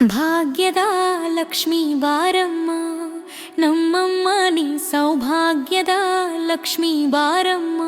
ಭಾಗ್ಯದ ಲಕ್ಷ್ಮೀ ಬಾರಮ್ಮ ನಮ್ಮಮ್ಮ ನೀ ಸೌಭಾಗ್ಯದ ಲಕ್ಷ್ಮೀ ಬಾರಮ್ಮ.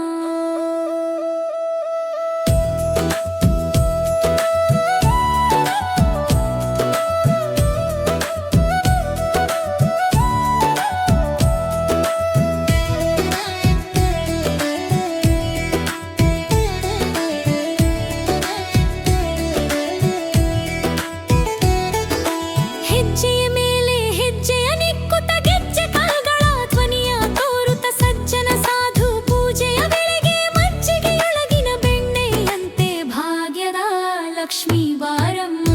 ಲಕ್ಷ್ಮೀ ಬಾರಮ್ಮ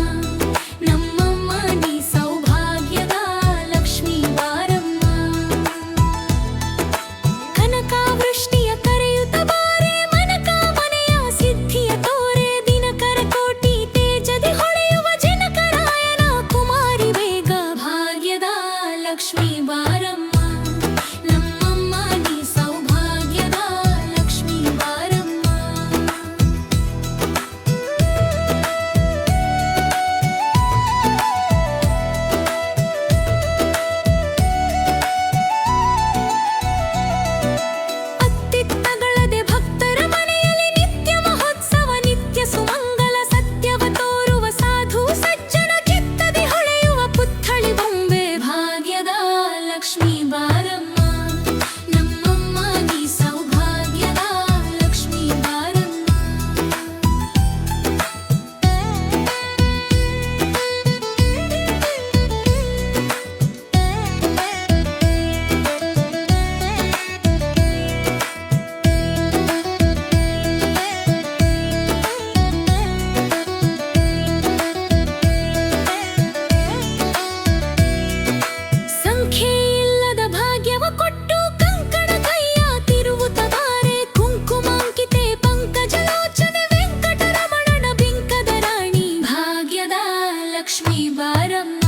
ನಮ್ಮಮ್ಮ ನೀ ಸೌಭಾಗ್ಯದ ಲಕ್ಷ್ಮೀ ಬಾರಮ್ಮ. ಕನಕ ವೃಷ್ಟಿಯ ಕರೆಯುತ್ತ ಬಾರೆ ಮನಕ ಮನೆಯ ಸಿದ್ಧಿಯ ತೋರೆ ದಿನಕರ ಕೋಟಿ ತೇಜದಿ ಹೊಳೆಯುವ ಜನಕರಾಯನ ಕುಮಾರಿ ಬೇಗ ಭಾಗ್ಯದ ಲಕ್ಷ್ಮೀ ಬಾರಮ್ಮ ನಮ್ಮಮ್ಮ ನೀ ಸೌಭಾಗ್ಯದ ಲಕ್ಷ್ಮೀ ಬಾರಮ್ಮ. ಲಕ್ಷ್ಮೀ ಬಾರಮ್ಮ ನಮ್ಮಮ್ಮ ನೀ ಸೌಭಾಗ್ಯದ ಲಕ್ಷ್ಮೀ ಬಾರಮ್ಮ. ಲಕ್ಷ್ಮೀ ಬಾರಮ್ಮ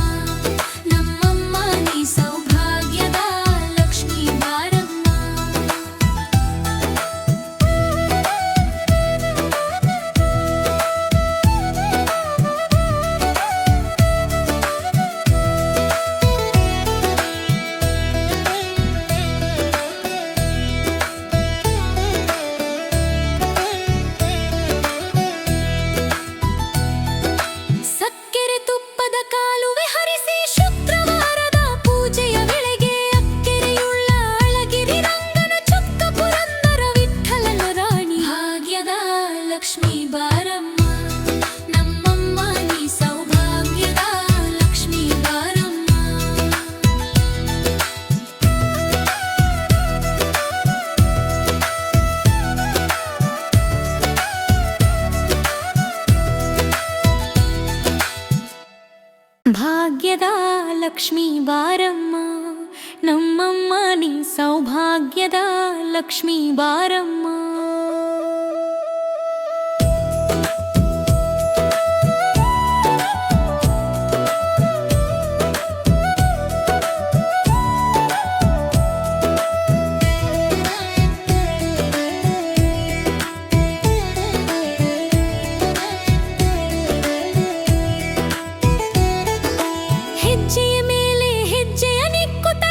ನಮ್ಮಮ್ಮ ನೀ ಸೌಭಾಗ್ಯದ ಲಕ್ಷ್ಮೀ ಬಾರಮ್ಮ. ಲಕ್ಷ್ಮೀ ಬಾರಮ್ಮ ನಮ್ಮಮ್ಮ ನೀ ಸೌಭಾಗ್ಯದ ಲಕ್ಷ್ಮೀ ಬಾರಮ್ಮ. ಭಾಗ್ಯದ ಲಕ್ಷ್ಮೀ ಬಾರಮ್ಮ ನಮ್ಮಮ್ಮ ನೀ ಸೌಭಾಗ್ಯದ ಲಕ್ಷ್ಮೀ ಬಾರಮ್ಮ.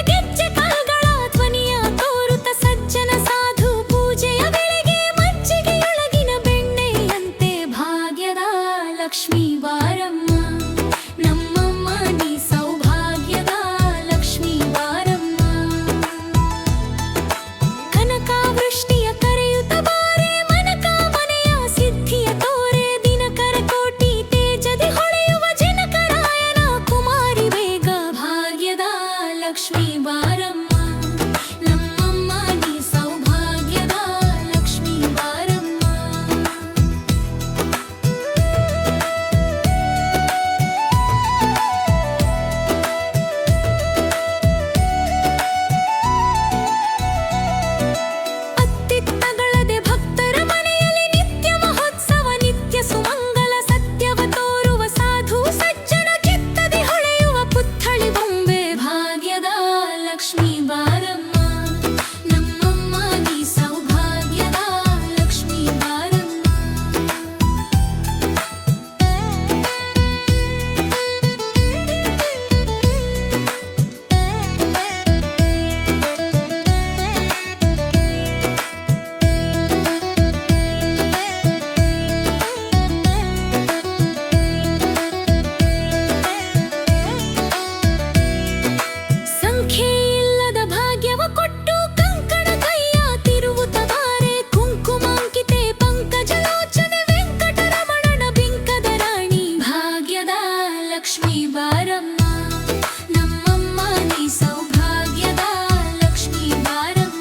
ಗೆಜ್ಜೆ ಕಾಲ್ಗಳ ಧ್ವನಿಯ ತೋರುತ್ತ ಸಜ್ಜನ ಸಾಧು ಪೂಜೆಯ ವೇಳೆ ಲಕ್ಷ್ಮೀ ಬಾರಮ್ಮ ನಮ್ಮಮ್ಮ ನೀ ಸೌಭಾಗ್ಯದ ಲಕ್ಷ್ಮೀ ಬಾರಮ್ಮ.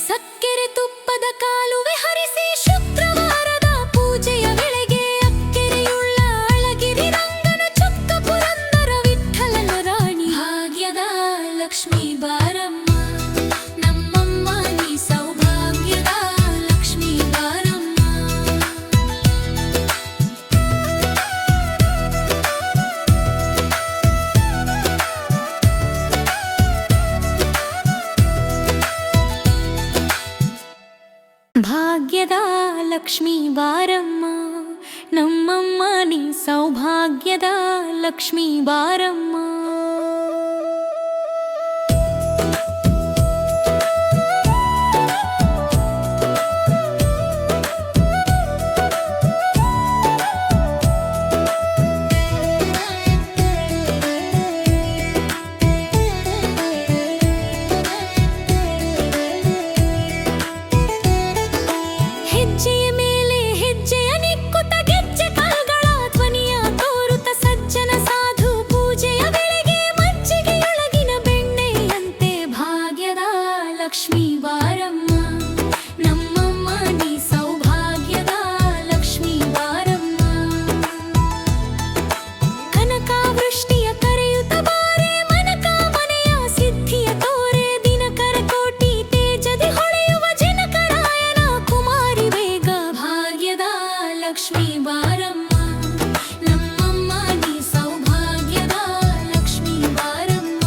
ಸಕ್ಕೆರೆ ತುಪ್ಪದ ಕಾಲುವೆ ಹರಿಸಿ ಶುಕ್ರವಾರದ ಪೂಜೆಯ ವೇಳೆಗೆ ಅಕ್ಕೆರೆಯುಳ್ಳ ಅಳಗಿರಿ ರಂಗನ ಚೊಕ್ಕ ಪುರಂದರ ವಿಠ್ಠಲನ ರಾಣಿ ಭಾಗ್ಯದ ಲಕ್ಷ್ಮೀ ಬಾರಮ್ಮ ನಮ್ಮಮ್ಮ ನೀ ಸೌಭಾಗ್ಯದ ಲಕ್ಷ್ಮೀ ಬಾರಮ್ಮ. ಭಾಗ್ಯದ ಲಕ್ಷ್ಮೀ ಬಾರಮ್ಮ ನಮ್ಮಮ್ಮ ನೀ ಸೌಭಾಗ್ಯದ ಲಕ್ಷ್ಮೀ ಬಾರಮ್ಮ. ಹೆಜ್ಜೆಯ ಮೇಲೆ ಹೆಜ್ಜೆಯ ನಿಕ್ಕುತ್ತ ಗೆಜ್ಜೆ ಕಾಲ್ಗಳ ಧ್ವನಿಯ ತೋರುತ್ತ ಸಜ್ಜನ ಸಾಧು ಪೂಜೆಯ ವೇಳೆಗೆ ಮಜ್ಜಿಗೆಯೊಳಗಿನ ಬೆಣ್ಣೆಯಂತೆ ಭಾಗ್ಯದ ಲಕ್ಷ್ಮೀ ಬಾರಮ್ಮ ನಮ್ಮಮ್ಮ ನೀ ಸೌಭಾಗ್ಯದ ಲಕ್ಷ್ಮೀ ಬಾರಮ್ಮ. ಕನಕಾವೃಷ್ಟಿಯ ಕರೆಯುತ್ತ ಬಾರೆ ಮನಕ ಮನೆಯ ಸಿದ್ಧಿಯ ತೋರೆ ದಿನಕರ ಕೋಟಿ ತೇಜದಿ ಹೊಳೆಯುವ ಜನಕರಾಯನ ಕುಮಾರಿ ಬೇಗ ಭಾಗ್ಯದ ಲಕ್ಷ್ಮೀ ಬಾರಮ್ಮ ನಮ್ಮಮ್ಮ ನೀ ಸೌಭಾಗ್ಯದ ಲಕ್ಷ್ಮೀ ಬಾರಮ್ಮ.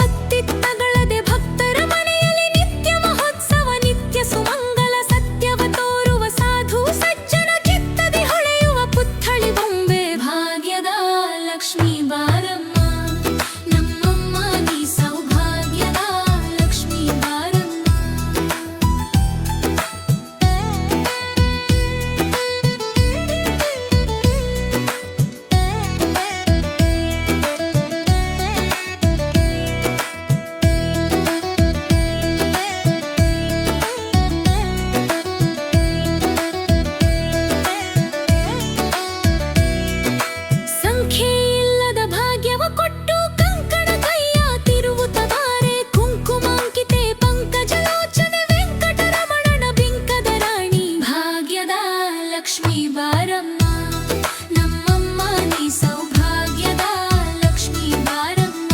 ಅತ್ತಿತ್ತಗಳದೆ ಭಕ್ತರ ಮನೆಯಲ್ಲಿ ನಿತ್ಯ ಮಹೋತ್ಸವ ನಿತ್ಯ ಸುಮಂಗಲ ಸತ್ಯವ ತೋರುವ ಸಾಧು ಸಜ್ಜನ ಚಿತ್ತದಿ ಹೊಳೆಯುವ ಪುತ್ಥಳಿ ಬೊಂಬೆ ಭಾಗ್ಯದ ಲಕ್ಷ್ಮೀ ಬಾರಮ್ಮ ನಮ್ಮಮ್ಮ ನೀ ಸೌಭಾಗ್ಯದ ಲಕ್ಷ್ಮೀ ಬಾರಮ್ಮ. ಸಂಖ್ಯೆಯಿಲ್ಲದ ಭಾಗ್ಯವ ಕೊಟ್ಟು ಕಂಕಣ ಕೈಯ ತಿರುವುತ ಬಾರೆ ಕುಂಕುಮಾಂಕಿತೆ ಪಂಕಜಲೋಚನೆ ವೆಂಕಟರಮಣನ ಬಿಂಕದ ರಾಣಿ ಭಾಗ್ಯದ ಲಕ್ಷ್ಮೀ ಬಾರಮ್ಮ ನಮ್ಮಮ್ಮ ನೀ ಸೌಭಾಗ್ಯದ ಲಕ್ಷ್ಮೀ ಬಾರಮ್ಮ.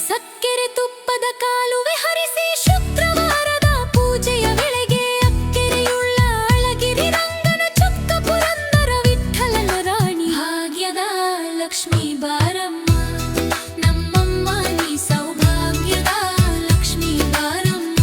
ಸಕ್ಕೆರೆ ತುಪ್ಪದ ಕಾಲುವೆ ಹರಿಸಿ ಶುಕ್ರವಾರದ ಪೂಜೆಯ ವೇಳೆಗೆ ಅಕ್ಕೆರೆಯುಳ್ಳ ಅಳಗಿರಿ ರಂಗನ ಚೊಕ್ಕ ಪುರಂದರ ವಿಠ್ಠಲನ ರಾಣಿ ಭಾಗ್ಯದ ಲಕ್ಷ್ಮೀ ಬಾರಮ್ಮ ನಮ್ಮಮ್ಮ ನೀ ಸೌಭಾಗ್ಯದ ಲಕ್ಷ್ಮೀ ಬಾರಮ್ಮ.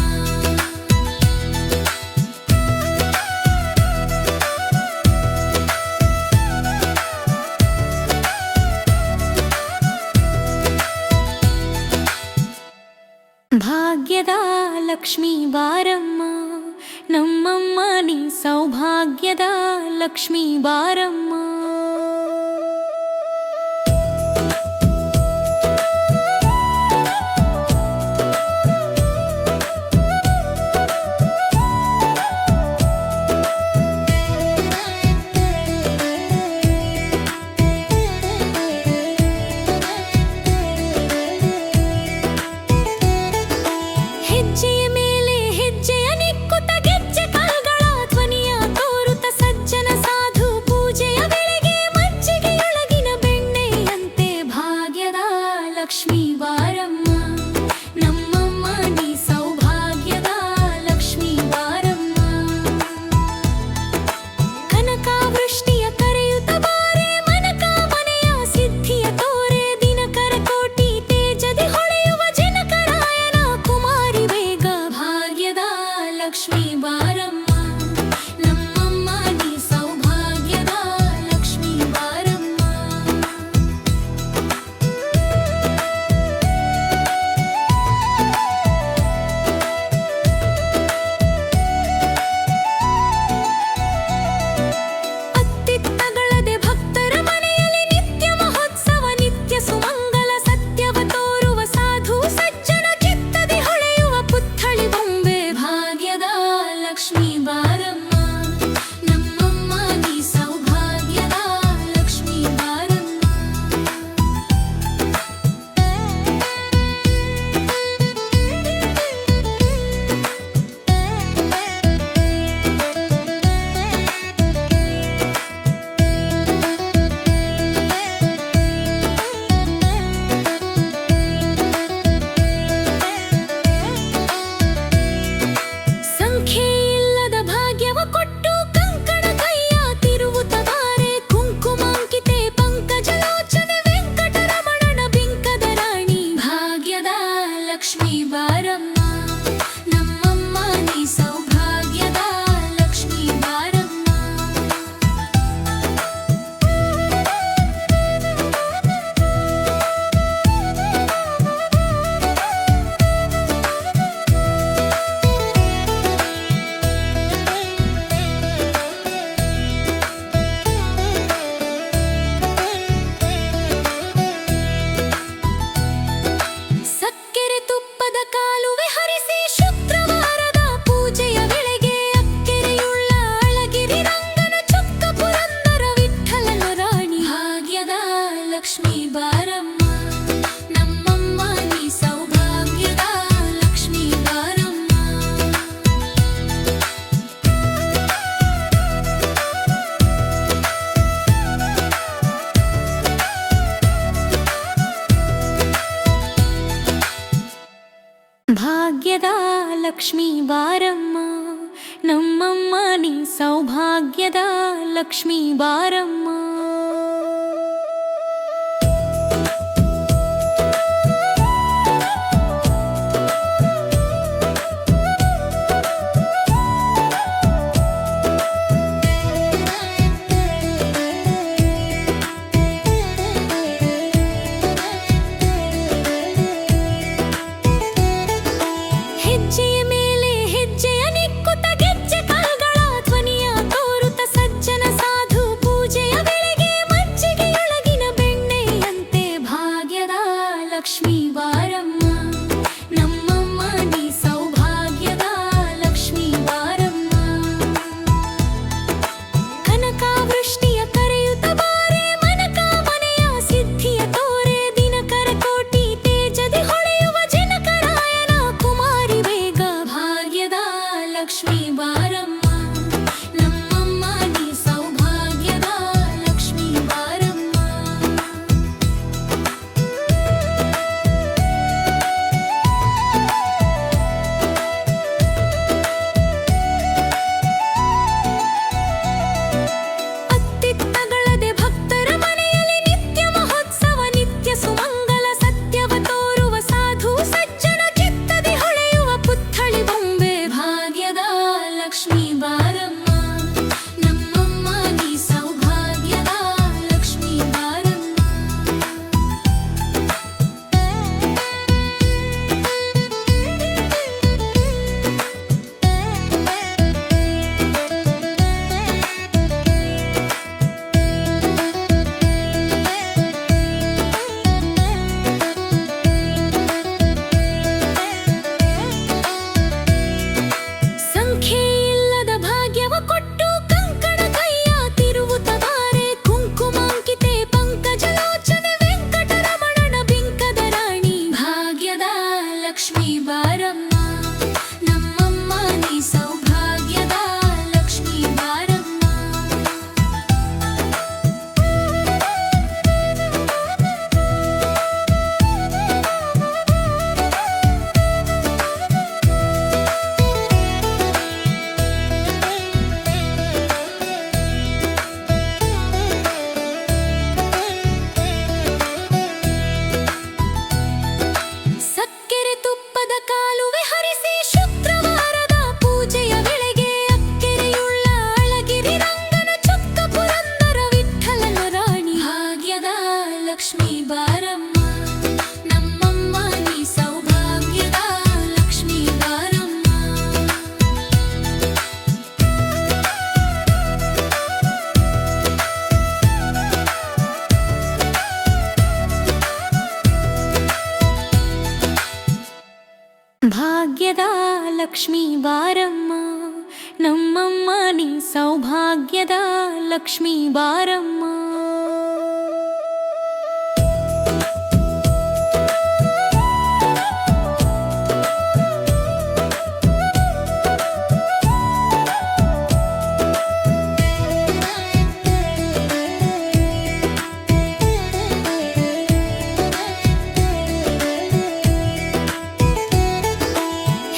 ಭಾಗ್ಯದ ಲಕ್ಷ್ಮೀ ಬಾರಮ್ಮ ನಮ್ಮಮ್ಮ ನೀ ಸೌಭಾಗ್ಯದ ಲಕ್ಷ್ಮೀ ಬಾರಮ್ಮ. ಹೆಜ್ಜೆಯ ಮೇಲೆ ಹೆಜ್ಜೆಯ ನಿಕ್ಕುತ್ತ ಗೆಜ್ಜೆ ಕಾಲ್ಗಳ ಧ್ವನಿಯ ತೋರುತ್ತ ಸಜ್ಜನ ಸಾಧು ಪೂಜೆಯ ವೇಳೆ ಬಾರಮ್ಮ ನಮ್ಮಮ್ಮ ನೀ ಸೌಭಾಗ್ಯದ ಲಕ್ಷ್ಮೀ ಬಾರಮ್ಮ. ಸಕ್ಕೆರೆ ತುಪ್ಪದ ಕಾಲುವೆ ಹರಿಸಿ ಶುಕ್ರವಾರದ ಪೂಜೆಯ ವೇಳೆಗೆ ಅಕ್ಕೆರೆಯುಳ್ಳ ಅಳಗಿರಿ ರಂಗನ ಚೊಕ್ಕ ಪುರಂದರ ವಿಠ್ಠಲನ ರಾಣಿ ಭಾಗ್ಯದ ಲಕ್ಷ್ಮೀ ಬಾರಮ್ಮ ನಮ್ಮಮ್ಮ ನೀ ಸೌಭಾಗ್ಯದ ಲಕ್ಷ್ಮೀ ಬಾರಮ್ಮ. ಭಾಗ್ಯದ ಲಕ್ಷ್ಮೀ ಬಾರಮ್ಮ ನಮ್ಮಮ್ಮ ನೀ ಸೌಭಾಗ್ಯದ ಲಕ್ಷ್ಮೀ ಬಾರಮ್ಮ. ಹೆಜ್ಜೆಯ ಮೇಲೆ ಹೆಜ್ಜೆಯ ನಿಕ್ಕುತ್ತ ಗೆಜ್ಜೆ ಕಾಲ್ಗಳ ಧ್ವನಿಯ ತೋರುತ್ತ ಸಜ್ಜನ ಸಾಧು ಪೂಜೆಯ ವೇಳೆಗೆ ಮಜ್ಜಿಗೆಯೊಳಗಿನ ಬೆಣ್ಣೆಯಂತೆ ಭಾಗ್ಯದ ಲಕ್ಷ್ಮೀ ಬಾರಮ್ಮ ನಮ್ಮಮ್ಮ ನೀ ಸೌಭಾಗ್ಯದ ಲಕ್ಷ್ಮೀ ಬಾರಮ್ಮ. ಕನಕಾವೃಷ್ಟಿಯ ಕರೆಯುತ್ತ ಬಾರೆ ಮನಕ ಮನೆಯ ಸಿದ್ಧಿಯ ತೋರೆ ದಿನಕರ ಕೋಟಿ ತೇಜದಿ ಹೊಳೆಯುವ ಜನಕರಾಯನ ಕುಮಾರಿ ಬೇಗ ಭಾಗ್ಯದ ಲಕ್ಷ್ಮೀ ಬಾರಮ್ಮ ನಮ್ಮಮ್ಮ ನೀ ಸೌಭಾಗ್ಯದ ಲಕ್ಷ್ಮೀ ಬಾರಮ್ಮ. ಅತ್ತಿತ್ತಗಳದೆ ಭಕ್ತರ ಮನೆಯಲ್ಲಿ ನಿತ್ಯ ಮಹೋತ್ಸವ ನಿತ್ಯ ಸುಮಂಗಲ ಸತ್ಯವ ತೋರುವ ಸಾಧು ಸಜ್ಜನ ಚಿತ್ತದಿ ಹೊಳೆಯುವ ಪುತ್ಥಳಿ ಬೊಂಬೆ ಭಾಗ್ಯದ ಲಕ್ಷ್ಮೀ ಬಾರಮ್ಮ ನಮ್ಮಮ್ಮ ನೀ ಸೌಭಾಗ್ಯದ ಲಕ್ಷ್ಮೀ ಬಾರಮ್ಮ. ಸಂಖ್ಯೆಯಿಲ್ಲದ ಭಾಗ್ಯವ ಕೊಟ್ಟು ಕಂಕಣ ಕೈಯ ತಿರುವುತ ಬಾರೆ ಕುಂಕುಮಾಂಕಿತೆ ಪಂಕಜಲೋಚನೆ ವೆಂಕಟರಮಣನ ಬಿಂಕದ ರಾಣಿ ಭಾಗ್ಯದ ಲಕ್ಷ್ಮೀ ಬಾರಮ್ಮ ನಮ್ಮಮ್ಮ ನೀ ಸೌಭಾಗ್ಯದ ಲಕ್ಷ್ಮೀ ಬಾರಮ್ಮ. ಸಕ್ಕೆರೆ ತುಪ್ಪದ ಕಾಲುವೆ ಹರಿಸಿ ಶುಕ್ರವಾರದ ಪೂಜೆಯ ವೇಳೆಗೆ ಅಕ್ಕೆರೆಯುಳ್ಳ ಅಳಗಿರಿ ರಂಗನ ಚೊಕ್ಕ ಪುರಂದರ ವಿಠ್ಠಲನ ರಾಣಿ ಭಾಗ್ಯದ ಲಕ್ಷ್ಮೀ ಬಾರಮ್ಮ ನಮ್ಮಮ್ಮ ನೀ ಸೌಭಾಗ್ಯದ ಲಕ್ಷ್ಮೀ ಬಾರಮ್ಮ. ಭಾಗ್ಯದ ಲಕ್ಷ್ಮೀ ಬಾರಮ್ಮ ನಮ್ಮಮ್ಮ ನೀ ಸೌಭಾಗ್ಯದ ಲಕ್ಷ್ಮೀ ಬಾರಮ್ಮ.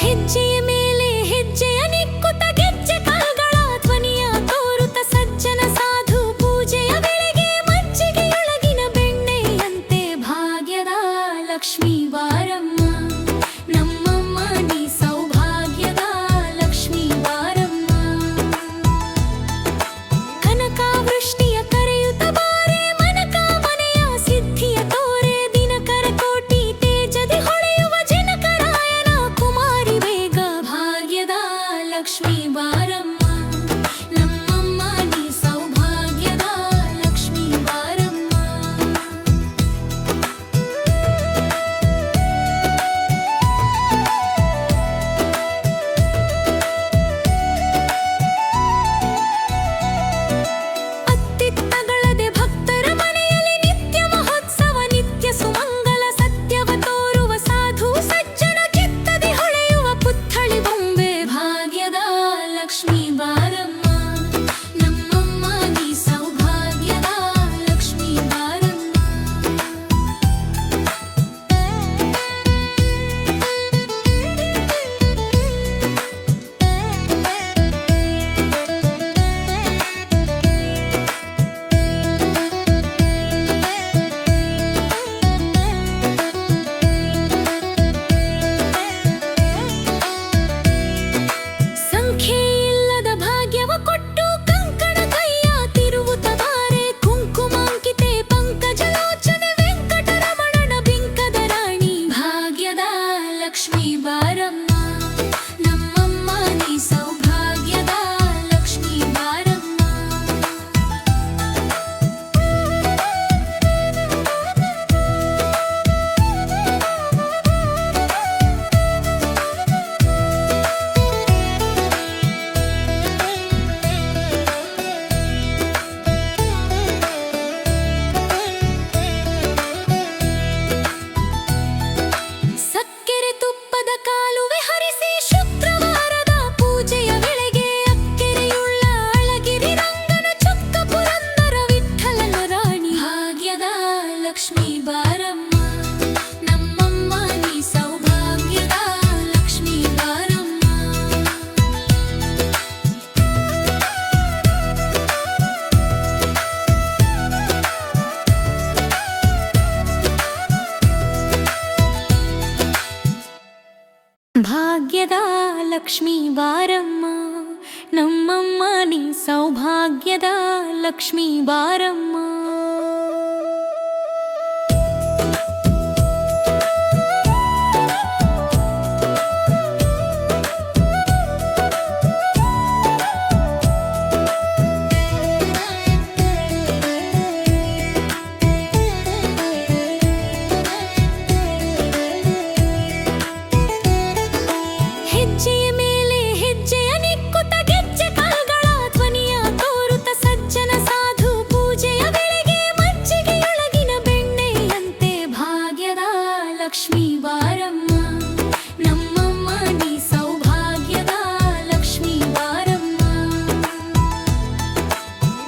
ಹೆಜ್ಜೆಯ ಮೇಲೆ ಹೆಜ್ಜೆಯ ನಿಕ್ಕುತ್ತ ಗೆಜ್ಜೆ ಕಾಲ್ಗಳ ಧ್ವನಿಯ ತೋರುತ್ತ ಸಜ್ಜನ ಸಾಧು ಪೂಜೆಯ ವೇಳೆ ಬಾರಮ್ಮ ನಮ್ಮಮ್ಮ ನೀ ಸೌಭಾಗ್ಯದ ಲಕ್ಷ್ಮೀ ಬಾರಮ್ಮ. ಸಕ್ಕೆರೆ ತುಪ್ಪದ ಕಾಲುವೆ ಹರಿಸಿ ಶುಕ್ರವಾರದ ಪೂಜೆಯ ವೇಳೆಗೆ ಅಕ್ಕೆರೆಯುಳ್ಳ ಅಳಗಿರಿ ರಂಗನ ಚೊಕ್ಕ ಪುರಂದರ ವಿಠ್ಠಲನ ರಾಣಿ ಭಾಗ್ಯದ ಲಕ್ಷ್ಮೀ ಬಾರಮ್ಮ ನಮ್ಮಮ್ಮ ನೀ ಸೌಭಾಗ್ಯದ ಲಕ್ಷ್ಮೀ ಬಾರಮ್ಮ. ಭಾಗ್ಯದ ಲಕ್ಷ್ಮೀ ಬಾರಮ್ಮ ನಮ್ಮಮ್ಮ ನೀ ಸೌಭಾಗ್ಯದ ಲಕ್ಷ್ಮೀ ಬಾರಮ್ಮ. ಹೆಜ್ಜೆಯ ಮೇಲೆ ಹೆಜ್ಜೆಯ ನಿಕ್ಕುತ್ತ ಗೆಜ್ಜೆ ಕಾಲ್ಗಳ ಧ್ವನಿಯ ತೋರುತ್ತ ಸಜ್ಜನ ಸಾಧು ಪೂಜೆಯ ವೇಳೆಗೆ ಮಜ್ಜಿಗೆಯೊಳಗಿನ ಬೆಣ್ಣೆಯಂತೆ ಭಾಗ್ಯದ ಲಕ್ಷ್ಮೀ ಬಾರಮ್ಮ ನಮ್ಮಮ್ಮ ನೀ ಸೌಭಾಗ್ಯದ ಲಕ್ಷ್ಮೀ ಬಾರಮ್ಮ.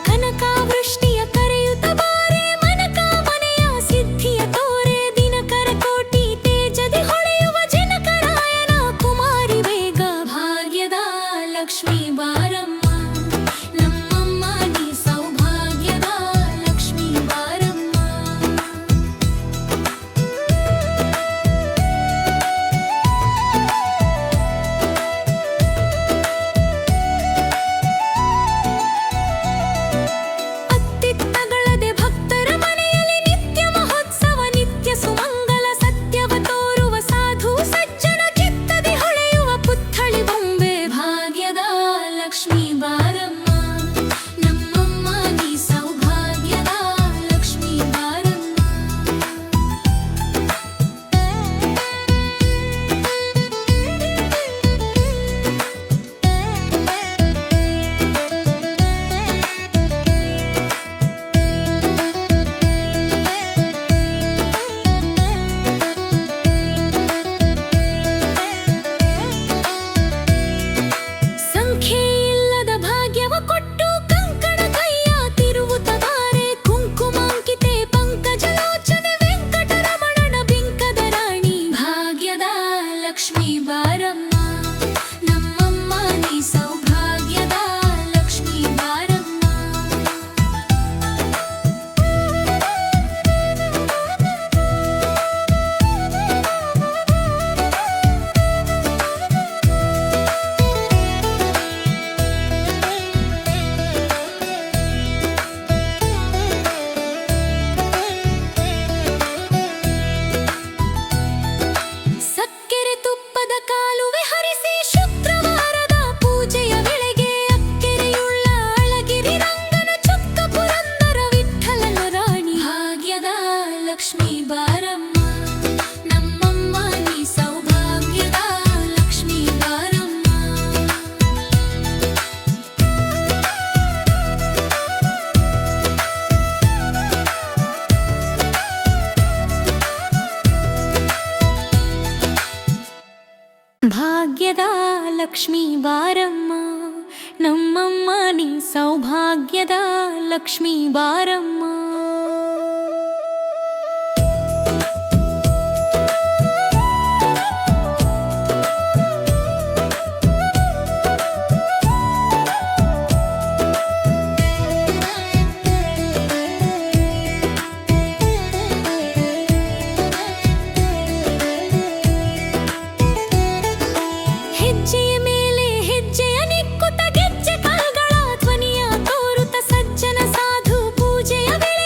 ಕನಕಾವೃಷ್ಟಿಯ ಕರೆಯುತ್ತ ಬಾರೆ ಮನಕ ಮನೆಯ ಸಿದ್ಧಿಯ ತೋರೆ ದಿನಕರ ಕೋಟಿ ತೇಜದಿ ಹೊಳೆಯುವ ಜನಕರಾಯನ ಕುಮಾರಿ ಬೇಗ ಭಾಗ್ಯದ ಲಕ್ಷ್ಮೀ ಬಾರಮ್ಮ ನಮ್ಮಮ್ಮ ನೀ ಸೌಭಾಗ್ಯದ ಲಕ್ಷ್ಮೀ ಬಾರಮ್ಮ. ಅತ್ತಿತ್ತಗಳದೆ ಭಕ್ತರ ಮನೆಯಲ್ಲಿ ನಿತ್ಯ ಮಹೋತ್ಸವ ನಿತ್ಯ ಸುಮಂಗಲ ಸತ್ಯವ ತೋರುವ ಸಾಧು ಸಜ್ಜನ ಚಿತ್ತದಿ ಹೊಳೆಯುವ ಪುತ್ಥಳಿ ಬೊಂಬೆ ಭಾಗ್ಯದ ಲಕ್ಷ್ಮೀ ಬಾರಮ್ಮ ನಮ್ಮಮ್ಮ ನೀ ಸೌಭಾಗ್ಯದ ಲಕ್ಷ್ಮೀ ಬಾರಮ್ಮ. ಸಂಖ್ಯೆಯಿಲ್ಲದ ಭಾಗ್ಯವ ಕೊಟ್ಟು ಕಂಕಣ ಕೈಯ ತಿರುವುತ್ತ ಬಾರೆ ಕುಂಕುಮಾಂಕಿತೆ ಪಂಕಜಲೋಚನೆ ವೆಂಕಟರಮಣನ ಬಿಂಕದ ರಾಣಿ ಭಾಗ್ಯದ ಲಕ್ಷ್ಮೀ ಬಾರಮ್ಮ ನಮ್ಮಮ್ಮ ನೀ ಸೌಭಾಗ್ಯದ ಲಕ್ಷ್ಮೀ ಬಾರಮ್ಮ. ಸಕ್ಕೆರೆ ತುಪ್ಪದ ಕಾಲುವೆ ಹರಿಸಿ ಶುಕ್ರವಾರದ ಪೂಜೆಯ ವೇಳೆಗೆ ಅಕ್ಕೆರೆಯುಳ್ಳ ಅಳಗಿರಿ ರಂಗನ ಚೊಕ್ಕ ಪುರಂದರ ವಿಠ್ಠಲನ ರಾಣಿ ಭಾಗ್ಯದ ಲಕ್ಷ್ಮೀ ಬಾರಮ್ಮ ನಮ್ಮಮ್ಮ ನೀ ಸೌಭಾಗ್ಯದ ಲಕ್ಷ್ಮೀ ಬಾರಮ್ಮ. ಭಾಗ್ಯದ ಲಕ್ಷ್ಮೀ ಬಾರಮ್ಮ ನಮ್ಮಮ್ಮ ನೀ ಸೌಭಾಗ್ಯದ ಲಕ್ಷ್ಮೀ ಬಾರಮ್ಮ. ಹೆಜ್ಜೆಯ ಮೇಲೆ ಹೆಜ್ಜೆಯ ನಿಕ್ಕುತ್ತ ಗೆಜ್ಜೆ ಕಾಲ್ಗಳ ಧ್ವನಿಯ ತೋರುತ್ತ ಸಜ್ಜನ ಸಾಧು ಪೂಜೆಯ ವೇಳೆ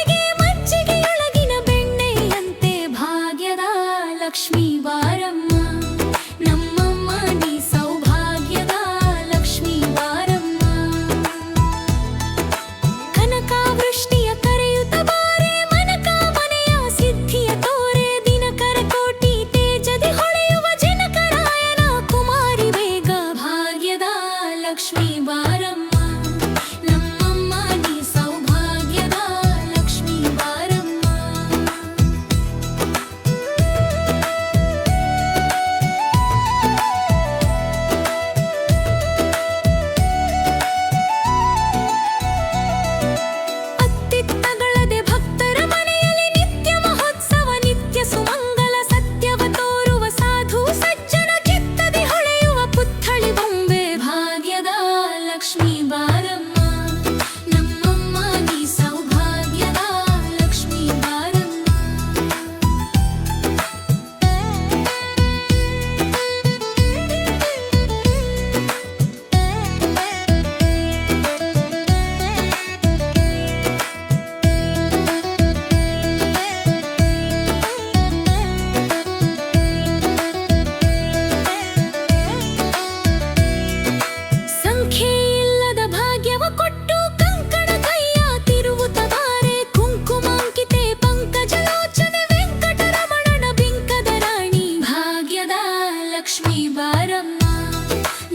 ಬಾರಮ್ಮ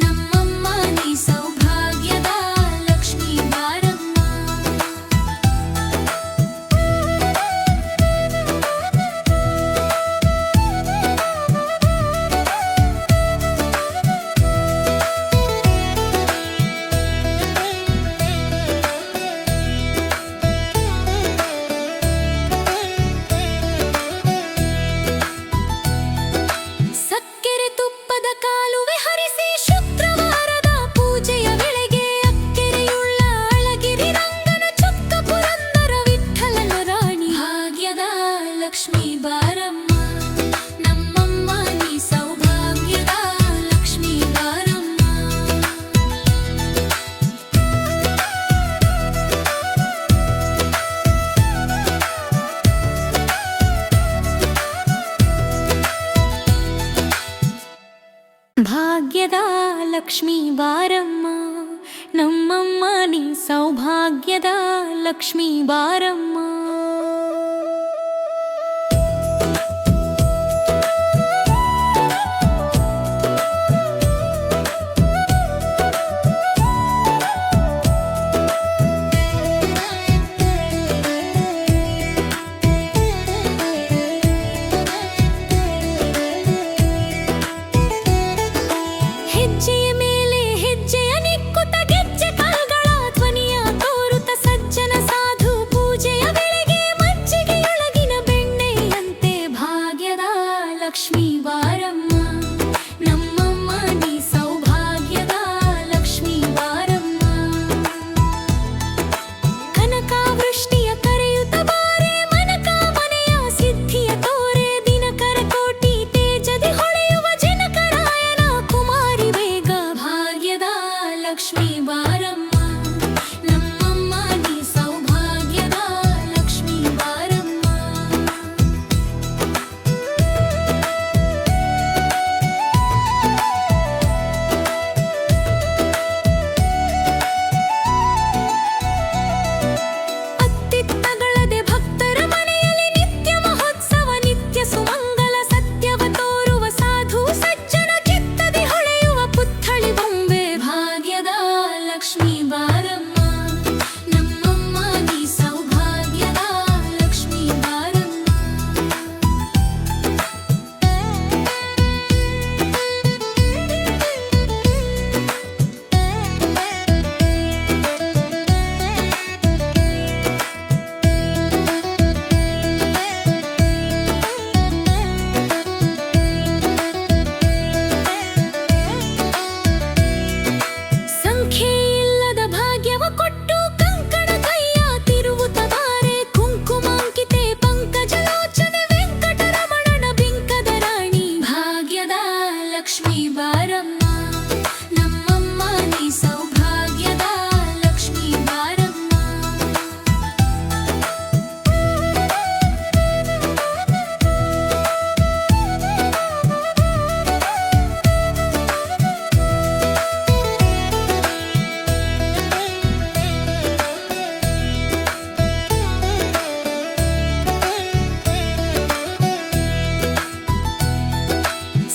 ನಮ್ಮಮ್ಮ ನೀ ಸೌಭಾಗ್ಯದ ಲಕ್ಷ್ಮೀ ಬಾರಮ್ಮ. ಸಕ್ಕೆರೆ ತುಪ್ಪದ ಕಾಲುವೆ ಹರಿಸಿ ಶುಕ್ರವಾರದ ಪೂಜೆಯ ವೇಳೆಗೆ ಅಕ್ಕೆರೆಯುಳ್ಳ ಅಳಗಿರಿ ರಂಗನ ಚೊಕ್ಕ ಪುರಂದರ ವಿಠ್ಠಲನ ರಾಣಿ ಭಾಗ್ಯದ ಲಕ್ಷ್ಮೀ ಬಾರಮ್ಮ ನಮ್ಮಮ್ಮ ನೀ ಸೌಭಾಗ್ಯದ ಲಕ್ಷ್ಮೀ ಬಾರಮ್ಮ. ಭಾಗ್ಯದ ಲಕ್ಷ್ಮೀ ಬಾರಮ್ಮ ನಮ್ಮಮ್ಮ ನೀ ಸೌಭಾಗ್ಯದ ಲಕ್ಷ್ಮೀ ಬಾರಮ್ಮ. ಹೆಜ್ಜೆಯ ಮೇಲೆ ಹೆಜ್ಜೆಯ ನಿಕ್ಕುತ್ತ ಗೆಜ್ಜೆ ಕಾಲ್ಗಳ ಧ್ವನಿಯ ತೋರುತ್ತ ಸಜ್ಜನ ಸಾಧು ಪೂಜೆಯ ವೇಳೆಗೆ ಮಜ್ಜಿಗೆಯೊಳಗಿನ ಬೆಣ್ಣೆಯಂತೆ ಭಾಗ್ಯದ ಲಕ್ಷ್ಮೀ ಬಾರಮ್ಮ ನಮ್ಮಮ್ಮ ನೀ ಸೌಭಾಗ್ಯದ ಲಕ್ಷ್ಮೀ ಬಾರಮ್ಮ. ಕನಕಾವೃಷ್ಟಿಯ ಕರೆಯುತ್ತ ಬಾರೆ ಮನಕ ಮನೆಯ ಸಿದ್ಧಿಯ ತೋರೆ ದಿನಕರ ಕೋಟಿ ತೇಜದಿ ಹೊಳೆಯುವ ಜನಕರಾಯನ ಕುಮಾರಿ ಬೇಗ ಭಾಗ್ಯದ ಲಕ್ಷ್ಮೀ ಬಾರಮ್ಮ ನಮ್ಮಮ್ಮ ನೀ ಸೌಭಾಗ್ಯದ ಲಕ್ಷ್ಮೀ ಬಾರಮ್ಮ. ಅತ್ತಿತ್ತಗಳದೆ ಭಕ್ತರ ಮನೆಯಲ್ಲಿ ನಿತ್ಯ ಮಹೋತ್ಸವ ನಿತ್ಯ ಸುಮಂಗಲ ಸತ್ಯವ ತೋರುವ ಸಾಧು ಸಜ್ಜನ ಚಿತ್ತದಿ ಹೊಳೆಯುವ ಪುತ್ಥಳಿ ಬೊಂಬೆ ಭಾಗ್ಯದ ಲಕ್ಷ್ಮೀ ಬಾರಮ್ಮ ನಮ್ಮಮ್ಮ ನೀ ಸೌಭಾಗ್ಯದ ಲಕ್ಷ್ಮೀ ಬಾರಮ್ಮ. ಸಂಖ್ಯೆಯಿಲ್ಲದ ಭಾಗ್ಯವ ಕೊಟ್ಟು ಕಂಕಣ ಕೈಯ ತಿರುವುತ ಬಾರೆ ಕುಂಕುಮಾಂಕಿತೆ ಪಂಕಜಲೋಚನೆ ವೆಂಕಟರಮಣನ ಬಿಂಕದ ರಾಣಿ ಭಾಗ್ಯದ ಲಕ್ಷ್ಮೀ ಬಾರಮ್ಮ ನಮ್ಮಮ್ಮ ನೀ ಸೌಭಾಗ್ಯದ ಲಕ್ಷ್ಮೀ ಬಾರಮ್ಮ.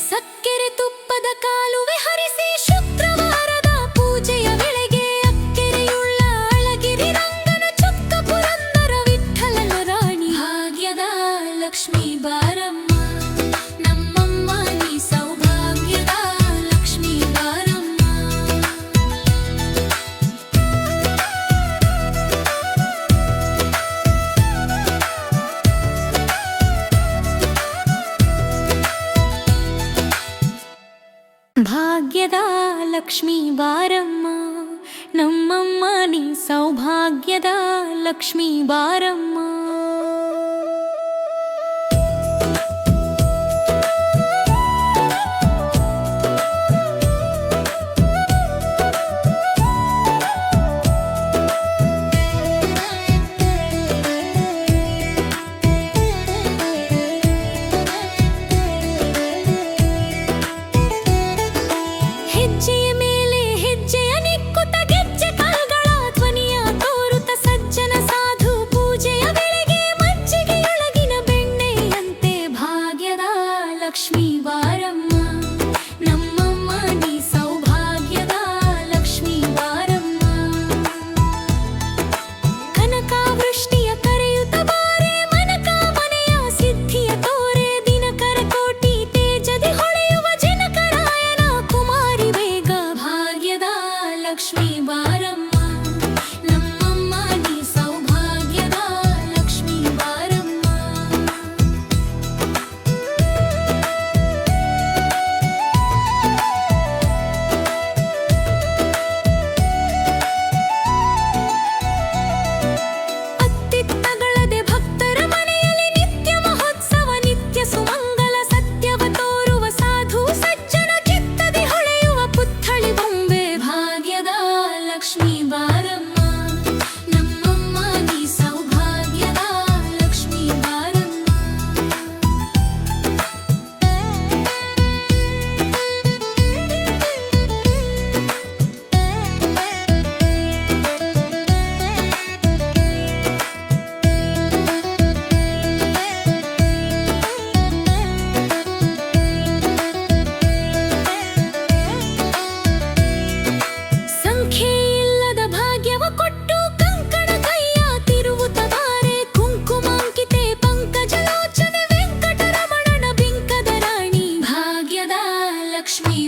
ಸಕ್ಕೆರೆ ತುಪ್ಪದ ಕಾಲುವೆ ಹರಿಸಿ ಶುಕ್ರವಾರದ ಪೂಜೆಯ ವೇಳೆಗೆ ಅಕ್ಕೆರೆಯುಳ್ಳ ಅಳಗಿರಿ ರಂಗನ ಚೊಕ್ಕ ಪುರಂದರ ವಿಠ್ಠಲನ ರಾಣಿ ಭಾಗ್ಯದ ಲಕ್ಷ್ಮೀ ಬಾರಮ್ಮ ನಮ್ಮಮ್ಮ ನೀ ಸೌಭಾಗ್ಯದ ಲಕ್ಷ್ಮೀ ಬಾರಮ್ಮ. ಭಾಗ್ಯದ ಲಕ್ಷ್ಮೀ ಬಾರಮ್ಮ ನಮ್ಮಮ್ಮ ನೀ ಸೌಭಾಗ್ಯದ ಲಕ್ಷ್ಮೀ ಬಾರಮ್ಮ. ಹೆಜ್ಜೆಯ ಮೇಲೆ ಹೆಜ್ಜೆಯ ನಿಕ್ಕುತ್ತ ಗೆಜ್ಜೆ ಕಾಲ್ಗಳ ಧ್ವನಿಯ ತೋರುತ್ತ ಸಜ್ಜನ ಸಾಧು ಪೂಜೆಯ ವೇಳೆಗೆ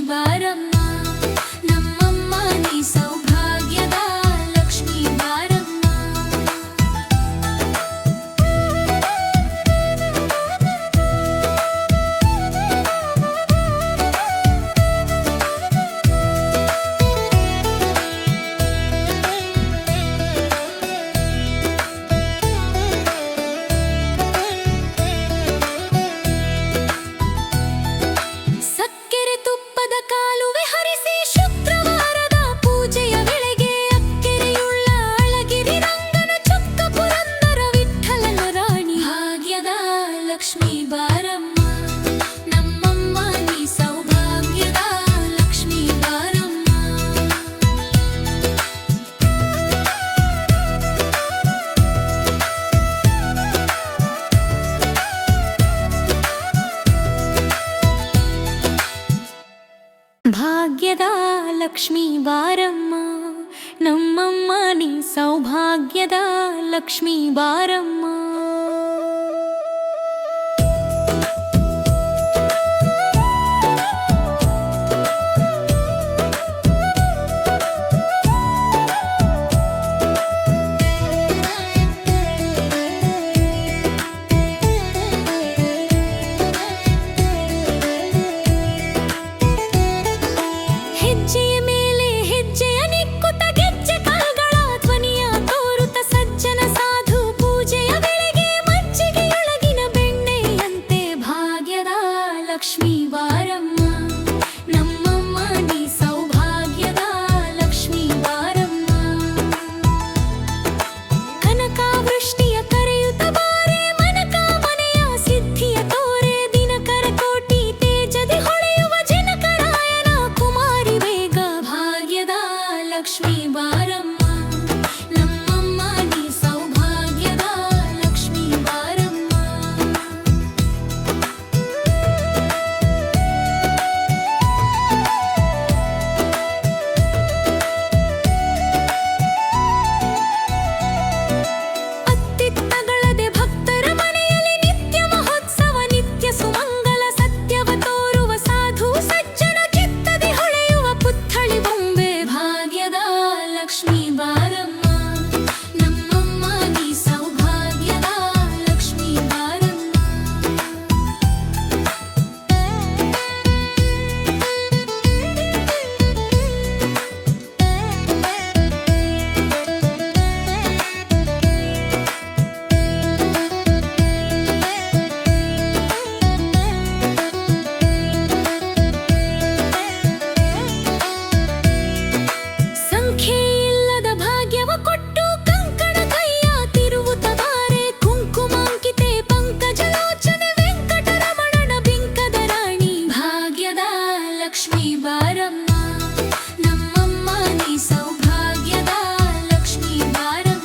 ಬಾರಮ್ಮ ನಮ್ಮಮ್ಮ ನೀ ಸೌಭಾಗ್ಯದ ಲಕ್ಷ್ಮೀ ಬಾರಮ್ಮ. ಸಕ್ಕೆರೆ ತುಪ್ಪದ ಕಾಲುವೆ ಹರಿಸಿ ಶುಕ್ರವಾರದ ಪೂಜೆಯ ವೇಳೆಗೆ ಅಕ್ಕೆರೆಯುಳ್ಳ ಅಳಗಿರಿ ರಂಗನ ಚೊಕ್ಕ ಪುರಂದರ ವಿಠ್ಠಲನ ರಾಣಿ ಭಾಗ್ಯದ ಲಕ್ಷ್ಮೀ ಬಾರಮ್ಮ ನಮ್ಮಮ್ಮ ನೀ ಸೌಭಾಗ್ಯದ ಲಕ್ಷ್ಮೀ ಬಾರಮ್ಮ. ಭಾಗ್ಯದ ಲಕ್ಷ್ಮೀ ಬಾರಮ್ಮ ನಮ್ಮಮ್ಮ ನೀ ಸೌಭಾಗ್ಯದ ಲಕ್ಷ್ಮೀ ಬಾರಮ್ಮ. ಹೆಜ್ಜೆಯ ಮೇಲೆ ಹೆಜ್ಜೆಯ ನಿಕ್ಕುತ್ತ ಗೆಜ್ಜೆ ಕಾಲ್ಗಳ ಧ್ವನಿಯ ತೋರುತ್ತ ಸಜ್ಜನ ಸಾಧು ಪೂಜೆಯ ವೇಳೆಗೆ ಮಜ್ಜಿಗೆಯೊಳಗಿನ ಬೆಣ್ಣೆಯಂತೆ ಭಾಗ್ಯದ ಲಕ್ಷ್ಮೀ ಬಾರಮ್ಮ ನಮ್ಮಮ್ಮ ನೀ ಸೌಭಾಗ್ಯದ ಲಕ್ಷ್ಮೀ ಬಾರಮ್ಮ. ಕನಕಾವೃಷ್ಟಿಯ ಕರೆಯುತ್ತ ಬಾರೆ ಮನಕ ಮನೆಯ ಸಿದ್ಧಿಯ ತೋರೆ ದಿನಕರ ಕೋಟಿ ತೇಜದಿ ಹೊಳೆಯುವ ಜನಕರಾಯನ ಕುಮಾರಿ ಬೇಗ ಭಾಗ್ಯದ ಲಕ್ಷ್ಮೀ ಬಾರಮ್ಮ ನಮ್ಮಮ್ಮ ನೀ ಸೌಭಾಗ್ಯದ ಲಕ್ಷ್ಮೀ ಬಾರಮ್ಮ. ಅತ್ತಿತ್ತಗಳದೆ ಭಕ್ತರ ಮನೆಯಲ್ಲಿ ನಿತ್ಯ ಮಹೋತ್ಸವ ನಿತ್ಯ ಸುಮಂಗಲ ಸತ್ಯವ ತೋರುವ ಸಾಧು ಸಜ್ಜನ ಚಿತ್ತದಿ ಹೊಳೆಯುವ ಪುತ್ಥಳಿ ಬೊಂಬೆ ಭಾಗ್ಯದ ಲಕ್ಷ್ಮೀ ಬಾರಮ್ಮ ನಮ್ಮಮ್ಮ ನೀ ಸೌಭಾಗ್ಯದ ಲಕ್ಷ್ಮೀ ಬಾರಮ್ಮ. ಸಂಖ್ಯೆಯಿಲ್ಲದ ಭಾಗ್ಯವ ಕೊಟ್ಟು ಕಂಕಣ ಕೈಯ ತಿರುವುತ ಬಾರೆ ಕುಂಕುಮಾಂಕಿತೆ ಪಂಕಜಲೋಚನೆ ವೆಂಕಟರಮಣನ ಬಿಂಕದ ರಾಣಿ ಭಾಗ್ಯದ ಲಕ್ಷ್ಮೀ ಬಾರಮ್ಮ ನಮ್ಮಮ್ಮ ನೀ ಸೌಭಾಗ್ಯದ ಲಕ್ಷ್ಮೀ ಬಾರಮ್ಮ.